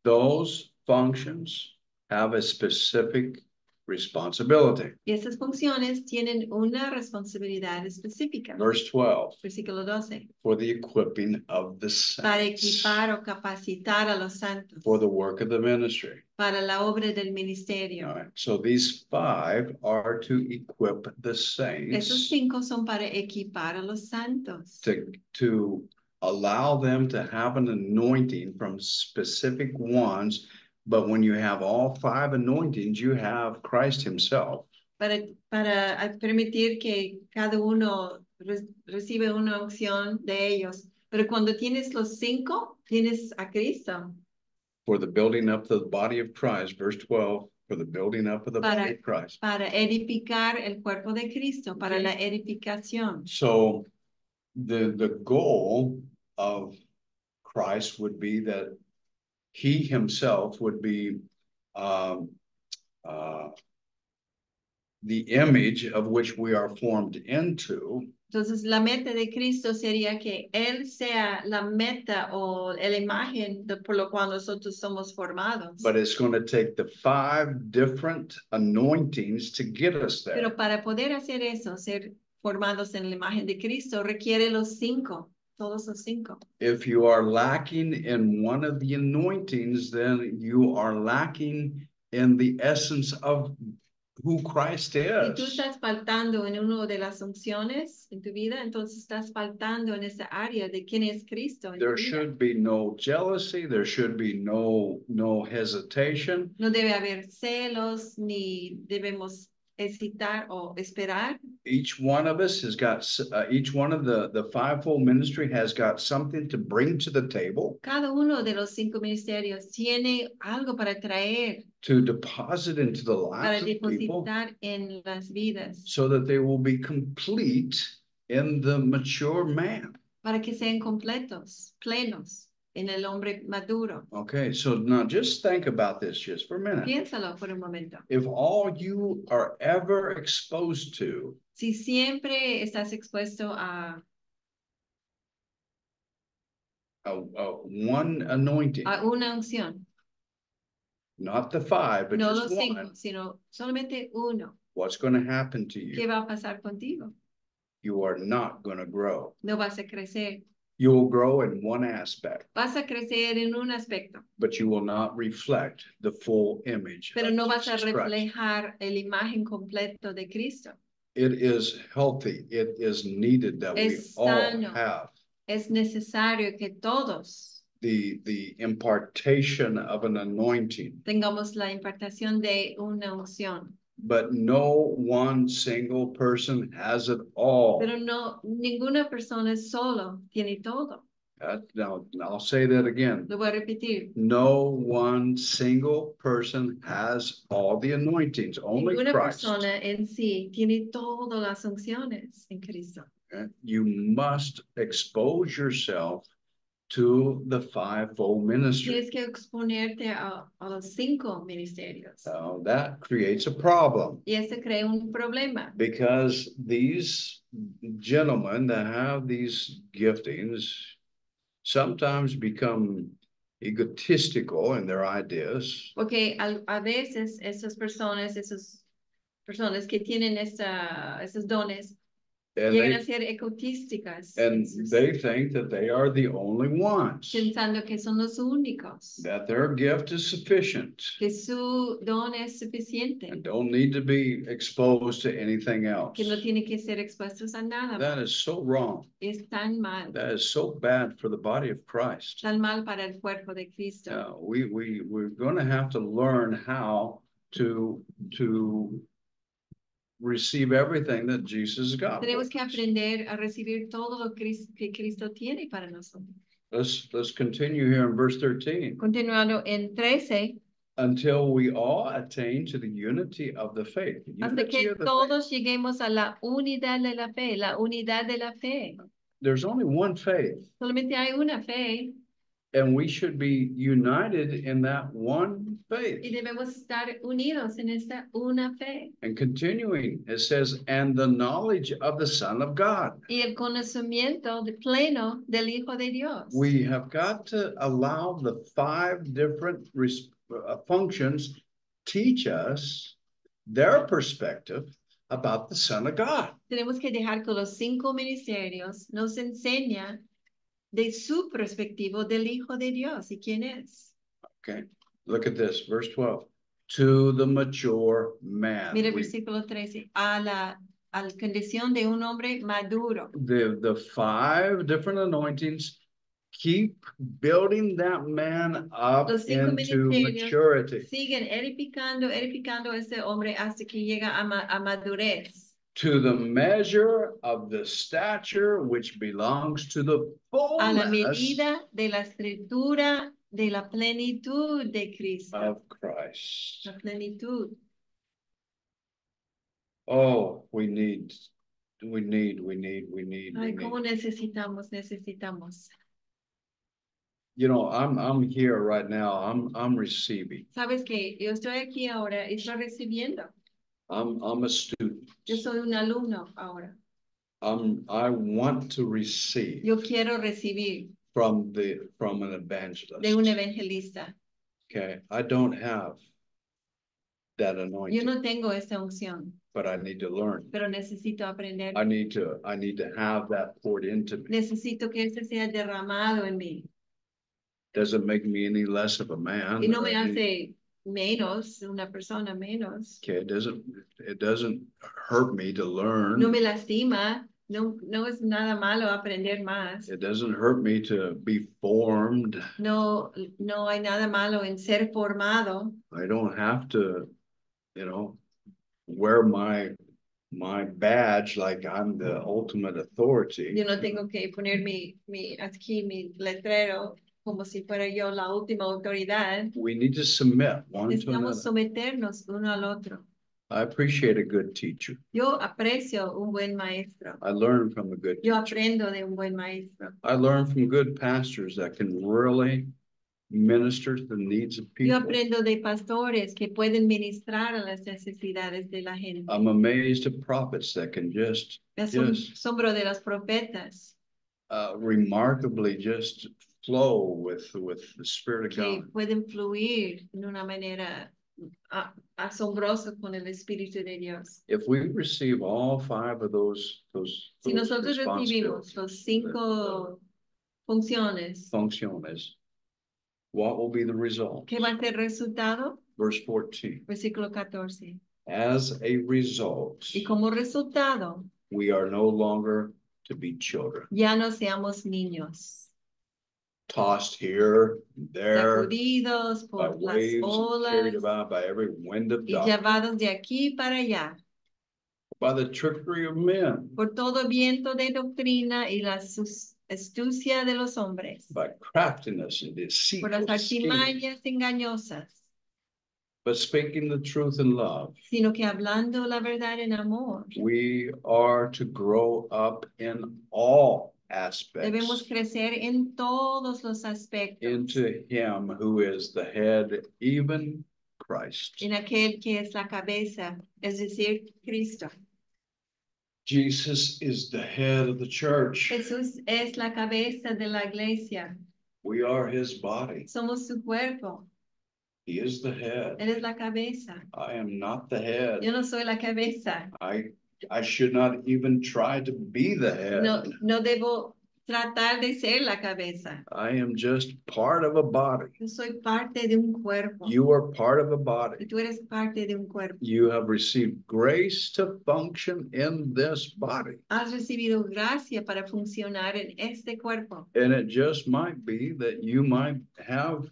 Speaker 1: Those functions have a specific responsibility.
Speaker 2: Y esas funciones tienen una responsabilidad específica.
Speaker 1: Verse 12,
Speaker 2: Versículo 12.
Speaker 1: for the equipping of the
Speaker 2: Para
Speaker 1: saints,
Speaker 2: equipar o capacitar a los santos.
Speaker 1: for the work of the ministry.
Speaker 2: Para la obra del ministerio.
Speaker 1: All right. So these 5 are to equip the
Speaker 2: Esos
Speaker 1: saints
Speaker 2: 5 son para equipar a los santos.
Speaker 1: to allow them to have an anointing from specific ones. But when you have all 5 anointings, you have Christ himself.
Speaker 2: Para permitir que cada uno recibe una unción de ellos. Pero cuando tienes los 5, tienes a Cristo.
Speaker 1: For the building up of the body of Christ, verse 12, for the building up of the body of Christ.
Speaker 2: Para edificar el cuerpo de Cristo, para
Speaker 1: Okay.
Speaker 2: la edificación.
Speaker 1: So the goal of Christ would be that he himself would be the image of which we are formed into.
Speaker 2: Entonces, la meta de Cristo sería que Él sea la meta o la imagen por lo cual nosotros somos formados.
Speaker 1: But it's going to take the 5 different anointings to get us there.
Speaker 2: Pero para poder hacer eso, ser formados en la imagen de Cristo, requiere los 5, todos los 5.
Speaker 1: If you are lacking in one of the anointings, then you are lacking in the essence of who Christ
Speaker 2: Si tú
Speaker 1: is.
Speaker 2: estás faltando en una de las unciones en tu vida, entonces estás faltando en esa área de quién es Cristo en tu
Speaker 1: There
Speaker 2: vida.
Speaker 1: should be no jealousy. There should be no hesitation.
Speaker 2: No debe haber celos, ni debemos hesitar o esperar.
Speaker 1: Each one of us has got, each one of the 5-fold ministry has got something to bring to the table,
Speaker 2: Cada uno de los 5 ministerios tiene algo para traer,
Speaker 1: to deposit into the
Speaker 2: para
Speaker 1: lives of people,
Speaker 2: depositar en las vidas,
Speaker 1: so that they will be complete in the mature man.
Speaker 2: para que sean completos, plenos en el hombre maduro.
Speaker 1: Okay, so now just think about this just for a minute.
Speaker 2: Piénsalo por un momento.
Speaker 1: If all you are ever exposed to
Speaker 2: Si siempre estás expuesto a
Speaker 1: one anointing,
Speaker 2: una unción,
Speaker 1: not the 5, but
Speaker 2: no
Speaker 1: just
Speaker 2: los 5,
Speaker 1: one,
Speaker 2: sino solamente uno,
Speaker 1: what's going to happen to
Speaker 2: ¿qué
Speaker 1: you?
Speaker 2: va a pasar contigo?
Speaker 1: You are not going to grow.
Speaker 2: No vas a crecer.
Speaker 1: You will grow in one aspect,
Speaker 2: Vas a crecer en un aspecto,
Speaker 1: but you will not reflect the full image
Speaker 2: pero
Speaker 1: of
Speaker 2: no vas a
Speaker 1: Jesus Christ.
Speaker 2: reflejar la imagen completa de Cristo.
Speaker 1: It is healthy. It is needed that we
Speaker 2: Es
Speaker 1: all
Speaker 2: sano.
Speaker 1: have
Speaker 2: Es necesario que todos
Speaker 1: the impartation of an anointing,
Speaker 2: tengamos la impartación de una unción,
Speaker 1: but no one single person has it all.
Speaker 2: pero no, ninguna persona solo tiene todo.
Speaker 1: Now, I'll say that again.
Speaker 2: Lo voy a repetir.
Speaker 1: No one single person has all the anointings, only
Speaker 2: Ninguna
Speaker 1: Christ.
Speaker 2: persona en sí tiene todas las unciones en Cristo.
Speaker 1: You must expose yourself to the 5-fold ministry.
Speaker 2: Tienes que exponerte a los 5 ministerios.
Speaker 1: That creates a problem,
Speaker 2: Y eso crea un problema.
Speaker 1: because these gentlemen that have these giftings sometimes become egotistical in their ideas.
Speaker 2: Porque a veces esas personas que tienen esos dones, Llegan a ser egotísticas.
Speaker 1: and they think that they are the only ones,
Speaker 2: Pensando que son los únicos.
Speaker 1: that their gift is sufficient
Speaker 2: Que su don es suficiente.
Speaker 1: and don't need to be exposed to anything else.
Speaker 2: Que no tiene que ser expuestos a nada.
Speaker 1: That is so wrong.
Speaker 2: Es tan mal.
Speaker 1: That is so bad for the body of Christ.
Speaker 2: Tan mal para el cuerpo de Cristo.
Speaker 1: We're going to have to learn how to receive everything that Jesus got.
Speaker 2: Tenemos que aprender a recibir todo lo que Cristo tiene para nosotros.
Speaker 1: Let's continue here in verse 13.
Speaker 2: Continuando en 13.
Speaker 1: Until we all attain to the unity of the faith.
Speaker 2: Hasta que todos lleguemos a la unidad de la fe, la unidad de la fe.
Speaker 1: There's only one faith.
Speaker 2: Solamente hay una fe.
Speaker 1: And we should be united in that one faith.
Speaker 2: Y debemos estar unidos en esta una fe.
Speaker 1: And continuing, it says, and the knowledge of the Son of God.
Speaker 2: Y el conocimiento de pleno del Hijo de Dios.
Speaker 1: We have got to allow the 5 different functions teach us their perspective about the Son of God.
Speaker 2: Tenemos que dejar que los 5 ministerios nos enseñan de su perspectiva del Hijo de Dios y quién es.
Speaker 1: Okay, look at this, verse 12. To the mature man.
Speaker 2: Mira el versículo 13. A la condición de un hombre maduro.
Speaker 1: The 5 different anointings keep building that man up into maturity.
Speaker 2: Siguen edificando a ese hombre hasta que llega a madurez.
Speaker 1: To the measure of the stature which belongs to the fullness.
Speaker 2: A la medida de la estatura de la plenitud de Cristo.
Speaker 1: Of Christ.
Speaker 2: La plenitud.
Speaker 1: Oh, we need.
Speaker 2: Ay, cómo necesitamos.
Speaker 1: You know, I'm here right now. I'm receiving.
Speaker 2: Sabes que yo estoy aquí ahora y estoy recibiendo.
Speaker 1: I'm a student.
Speaker 2: Yo soy un alumno ahora.
Speaker 1: I want to receive.
Speaker 2: Yo quiero recibir.
Speaker 1: From an evangelist.
Speaker 2: De un evangelista.
Speaker 1: Okay, I don't have that anointing.
Speaker 2: Yo no tengo esa unción.
Speaker 1: But I need to learn.
Speaker 2: Pero necesito aprender.
Speaker 1: I need to have that poured into me.
Speaker 2: Necesito que ese sea derramado en mí.
Speaker 1: Doesn't make me any less of a man.
Speaker 2: Y no me hace menos, una persona menos.
Speaker 1: Okay, it doesn't hurt me to learn.
Speaker 2: No me lastima. No es nada malo aprender más.
Speaker 1: It doesn't hurt me to be formed.
Speaker 2: No hay nada malo en ser formado.
Speaker 1: I don't have to, wear my badge like I'm the ultimate authority.
Speaker 2: Yo no tengo que poner mi letrero como si fuera yo la última autoridad.
Speaker 1: We need to submit one to another.
Speaker 2: Necesitamos someternos uno al otro.
Speaker 1: I appreciate a good teacher.
Speaker 2: Yo aprecio un buen maestro.
Speaker 1: I learn from a good teacher.
Speaker 2: Yo aprendo de un buen maestro.
Speaker 1: I learn from good pastors that can really minister to the needs of people.
Speaker 2: Yo aprendo de pastores que pueden ministrar a las necesidades de la gente.
Speaker 1: I'm amazed at prophets that can just
Speaker 2: asombro de los profetas.
Speaker 1: Remarkably just flow with the Spirit of God.
Speaker 2: Que pueden fluir en una manera asombrosa con el Espíritu de Dios.
Speaker 1: If we receive all 5 of those
Speaker 2: si nosotros recibimos los 5 funciones,
Speaker 1: what will be the result?
Speaker 2: ¿Qué va a ser el resultado?
Speaker 1: Verse 14.
Speaker 2: Versículo 14.
Speaker 1: As a result,
Speaker 2: y como resultado,
Speaker 1: we are no longer to be children.
Speaker 2: Ya no seamos niños.
Speaker 1: Tossed here, there,
Speaker 2: sacudidos por
Speaker 1: by
Speaker 2: las
Speaker 1: waves,
Speaker 2: olas,
Speaker 1: carried about by every wind of
Speaker 2: y
Speaker 1: doctrine,
Speaker 2: llevados de aquí para allá,
Speaker 1: by the trickery of men,
Speaker 2: por todo viento de doctrina y la astucia de los hombres,
Speaker 1: by craftiness and deceit,
Speaker 2: por las artimañas engañosas,
Speaker 1: but speaking the truth in love,
Speaker 2: sino que hablando la verdad en amor,
Speaker 1: we are to grow up in all aspects.
Speaker 2: Debemos crecer en todos los aspectos.
Speaker 1: Into him who is the head, even Christ.
Speaker 2: En aquel que es la cabeza, es decir, Cristo.
Speaker 1: Jesus is the head of the church.
Speaker 2: Jesús es la cabeza de la iglesia.
Speaker 1: We are his body.
Speaker 2: Somos su cuerpo.
Speaker 1: He is the head.
Speaker 2: Él es la cabeza.
Speaker 1: I am not the head.
Speaker 2: Yo no soy la cabeza.
Speaker 1: I I should not even try to be the head.
Speaker 2: No debo tratar de ser la cabeza.
Speaker 1: I am just part of a body.
Speaker 2: Yo soy parte de un cuerpo.
Speaker 1: You are part of a body.
Speaker 2: Y tú eres parte de un cuerpo.
Speaker 1: You have received grace to function in this body.
Speaker 2: Has recibido gracia para funcionar en este cuerpo.
Speaker 1: And it just might be that you might have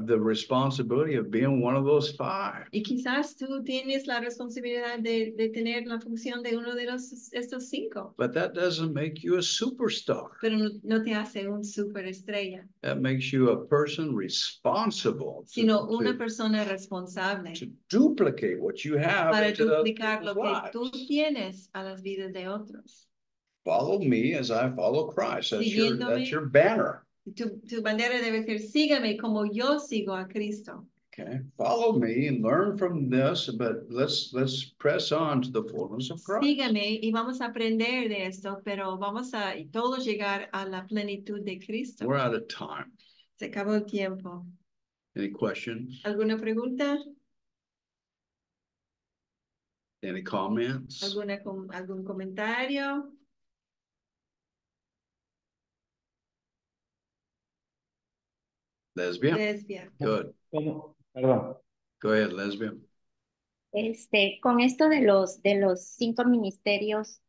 Speaker 1: the responsibility of being one of those 5.
Speaker 2: Y quizás tú tienes la responsabilidad de tener la función de uno de estos 5.
Speaker 1: But that doesn't make you a superstar.
Speaker 2: Pero no te hace un superestrella.
Speaker 1: That makes you a person responsible
Speaker 2: Sino una persona responsable.
Speaker 1: To duplicate what you have.
Speaker 2: Para duplicar lo que tú tienes a las vidas de otros.
Speaker 1: Follow me as I follow Christ. That's your banner.
Speaker 2: Tu bandera debe ser, sígame como yo sigo a Cristo.
Speaker 1: Okay, follow me and learn from this, but let's press on to the fullness of Christ.
Speaker 2: Sígame y vamos a aprender de esto, pero vamos a todos llegar a la plenitud de Cristo.
Speaker 1: We're out of time.
Speaker 2: Se acabó el tiempo.
Speaker 1: Any questions?
Speaker 2: ¿Alguna pregunta?
Speaker 1: Any comments?
Speaker 2: ¿Algún comentario?
Speaker 1: Lesbia. Good.
Speaker 6: Perdón.
Speaker 1: Go ahead, Lesbia.
Speaker 7: Con esto de los 5 ministerios,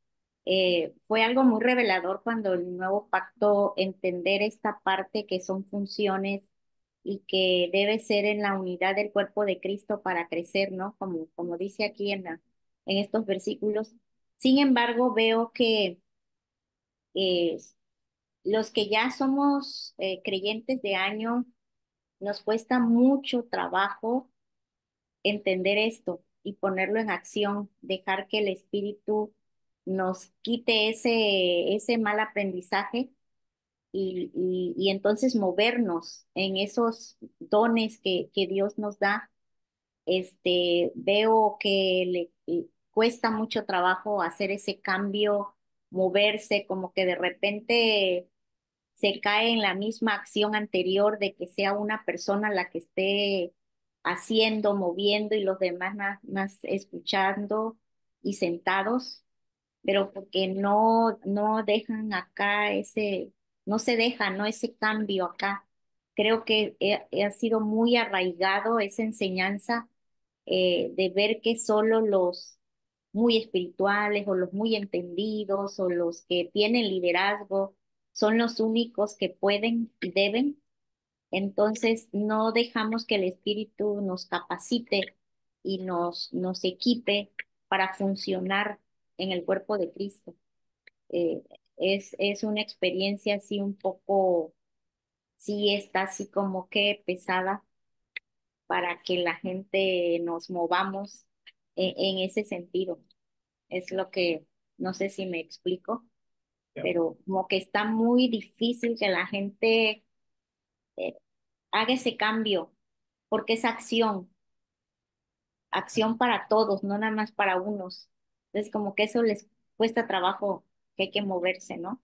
Speaker 7: fue algo muy revelador cuando el nuevo pacto entender esta parte que son funciones y que debe ser en la unidad del cuerpo de Cristo para crecer, ¿no? Como dice aquí en estos versículos. Sin embargo, veo que los que ya somos creyentes de año, nos cuesta mucho trabajo entender esto y ponerlo en acción, dejar que el Espíritu nos quite ese mal aprendizaje y entonces movernos en esos dones que Dios nos da. Veo que le cuesta mucho trabajo hacer ese cambio, moverse, como que de repente se cae en la misma acción anterior de que sea una persona la que esté haciendo, moviendo y los demás más escuchando y sentados, pero porque no dejan acá no se deja, ¿no? Ese cambio acá. Creo que ha sido muy arraigado esa enseñanza de ver que solo los muy espirituales o los muy entendidos o los que tienen liderazgo son los únicos que pueden y deben. Entonces no dejamos que el Espíritu nos capacite y nos equipe para funcionar en el cuerpo de Cristo. Es una experiencia así un poco, sí está así como que pesada para que la gente nos movamos en ese sentido. Es lo que, no sé si me explico, pero como que está muy difícil que la gente haga ese cambio, porque es acción para todos, no nada más para unos. Entonces como que eso les cuesta trabajo, que hay que moverse, ¿no?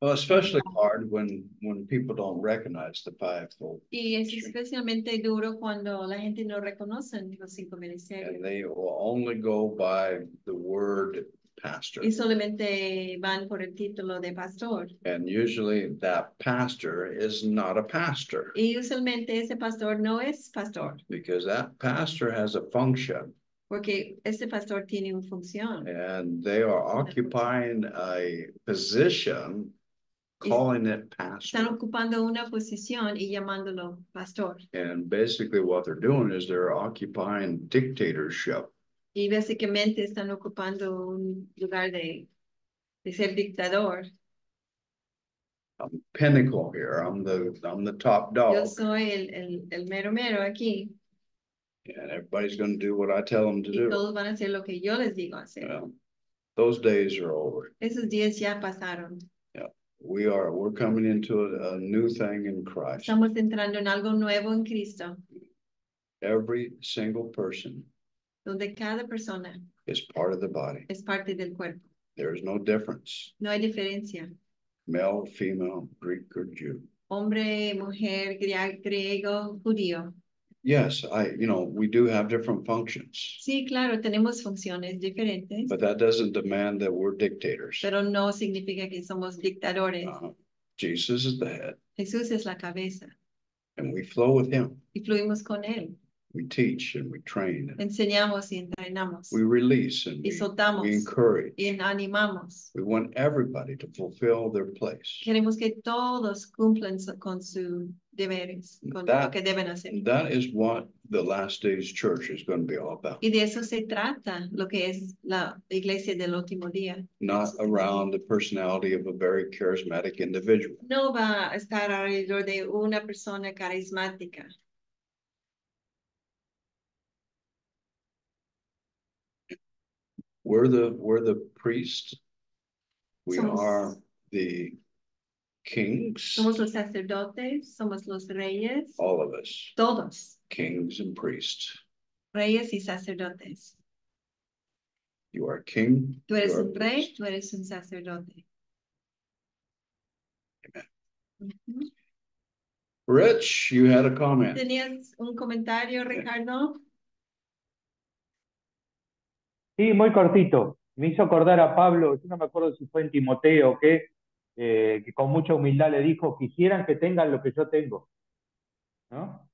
Speaker 1: Well, especially hard when people don't recognize the 5-fold.
Speaker 2: Y es especialmente duro cuando la gente no reconoce los 5 ministerios.
Speaker 1: And they will only go by the word pastor.
Speaker 2: Y solamente van por el título de pastor.
Speaker 1: And usually that pastor is not a pastor.
Speaker 2: Y usualmente ese pastor no es pastor.
Speaker 1: Because that pastor has a function.
Speaker 2: Porque este pastor tiene una función.
Speaker 1: And they are occupying a position, calling it pastor.
Speaker 2: Están ocupando una posición y llamándolo pastor.
Speaker 1: And basically what they're doing is they're occupying dictatorship.
Speaker 2: Y básicamente están ocupando un lugar de ser dictador.
Speaker 1: I'm pinnacle here. I'm the top dog.
Speaker 2: Yo soy el mero mero aquí.
Speaker 1: And everybody's going to do what I tell them to
Speaker 2: Y
Speaker 1: do.
Speaker 2: todos van a hacer lo que yo les digo hacer.
Speaker 1: Well, those days are over.
Speaker 2: Esos días ya pasaron.
Speaker 1: Yeah, we're coming into a new thing in Christ.
Speaker 2: Estamos entrando en algo nuevo en Cristo.
Speaker 1: Every single person
Speaker 2: Donde cada persona
Speaker 1: is part of the body.
Speaker 2: es parte del cuerpo.
Speaker 1: There is no difference.
Speaker 2: No hay diferencia.
Speaker 1: Male, female, Greek or Jew.
Speaker 2: Hombre, mujer, griego, judío.
Speaker 1: Yes, we do have different functions,
Speaker 2: Sí, claro, tenemos funciones diferentes,
Speaker 1: but that doesn't demand that we're dictators.
Speaker 2: pero no significa que somos dictadores.
Speaker 1: Jesus is the head,
Speaker 2: Jesús es la cabeza
Speaker 1: and we flow with him.
Speaker 2: y fluimos con él.
Speaker 1: We teach and we train, and
Speaker 2: Enseñamos y entrenamos
Speaker 1: we release and
Speaker 2: y soltamos
Speaker 1: we encourage.
Speaker 2: y animamos.
Speaker 1: We want everybody to fulfill their place.
Speaker 2: Queremos que todos cumplan con sus deberes, con lo que deben hacer.
Speaker 1: That is what the last days church is going to be all about.
Speaker 2: Y de eso se trata lo que es la iglesia del último día.
Speaker 1: Not around the personality of a very charismatic individual.
Speaker 2: No va a estar alrededor de una persona carismática.
Speaker 1: We're the priest. We
Speaker 2: Somos-
Speaker 1: are the kings.
Speaker 2: Somos los sacerdotes, somos los reyes,
Speaker 1: All of us,
Speaker 2: todos,
Speaker 1: kings and priests.
Speaker 2: reyes y sacerdotes.
Speaker 1: You are a king.
Speaker 2: Tú eres
Speaker 1: you are a
Speaker 2: un rey,
Speaker 1: priest.
Speaker 2: tú eres un sacerdote. Ujú.
Speaker 1: Rich, you had a comment.
Speaker 2: ¿Tenías un comentario, Ricardo?
Speaker 6: Sí, muy cortito. Me hizo acordar a Pablo, yo no me acuerdo si fue en Timoteo o qué, que con mucha humildad le dijo, quisieran que tengan lo que yo tengo, ¿no?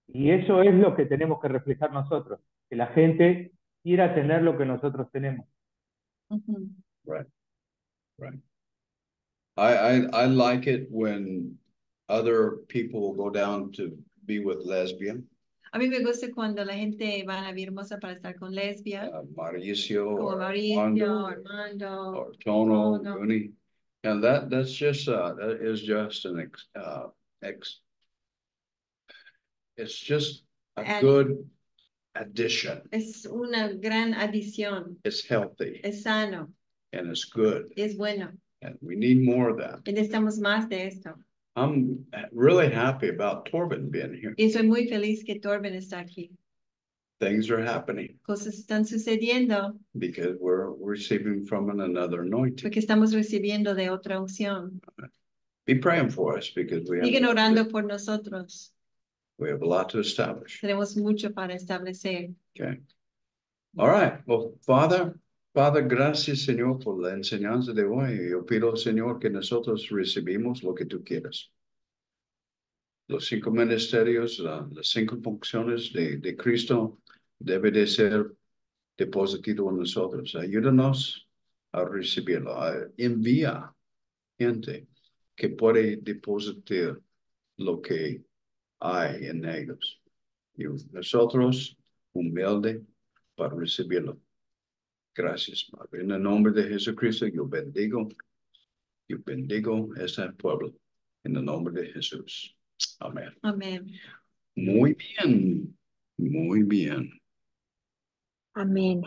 Speaker 6: Y eso es lo que tenemos que reflejar nosotros, que la gente quiera tener lo que nosotros tenemos.
Speaker 2: Ujú.
Speaker 1: Right. I like it when other people will go down to be with lesbian,
Speaker 2: A mí me gusta cuando la gente va a la Hermosa para estar con lesbia,
Speaker 1: Mauricio
Speaker 2: como
Speaker 1: or
Speaker 2: Mauricio,
Speaker 1: Armando
Speaker 2: Armando.
Speaker 1: or Tono,
Speaker 2: Tono.
Speaker 1: Guni. And that's just that is just an it's just a
Speaker 2: And-
Speaker 1: good addition.
Speaker 2: Es una gran adición,
Speaker 1: It's healthy
Speaker 2: es sano,
Speaker 1: and it's good.
Speaker 2: es bueno.
Speaker 1: And we need more of that.
Speaker 2: Y necesitamos más de esto.
Speaker 1: I'm really happy about Torben being here.
Speaker 2: Y soy muy feliz que Torben está aquí.
Speaker 1: Things are happening
Speaker 2: Cosas están sucediendo
Speaker 1: because we're receiving from another anointing.
Speaker 2: porque estamos recibiendo de otra unción.
Speaker 1: Be praying for us because we
Speaker 2: Siguen
Speaker 1: have
Speaker 2: orando por nosotros.
Speaker 1: a lot to establish.
Speaker 2: Tenemos mucho para establecer.
Speaker 1: Okay. All right. Well, Father, gracias, Señor, por la enseñanza de hoy. Yo pido, Señor, que nosotros recibimos lo que tú quieras. Los 5 ministerios, las 5 funciones de Cristo debe de ser depositado en nosotros. Ayúdanos a recibirlo. Envía gente que puede depositar lo que hay en ellos. Y nosotros, humilde, para recibirlo. Gracias, Padre. En el nombre de Jesucristo, yo bendigo este pueblo. En el nombre de Jesús. Amén.
Speaker 2: Amén.
Speaker 1: Muy bien. Muy bien.
Speaker 3: Amén.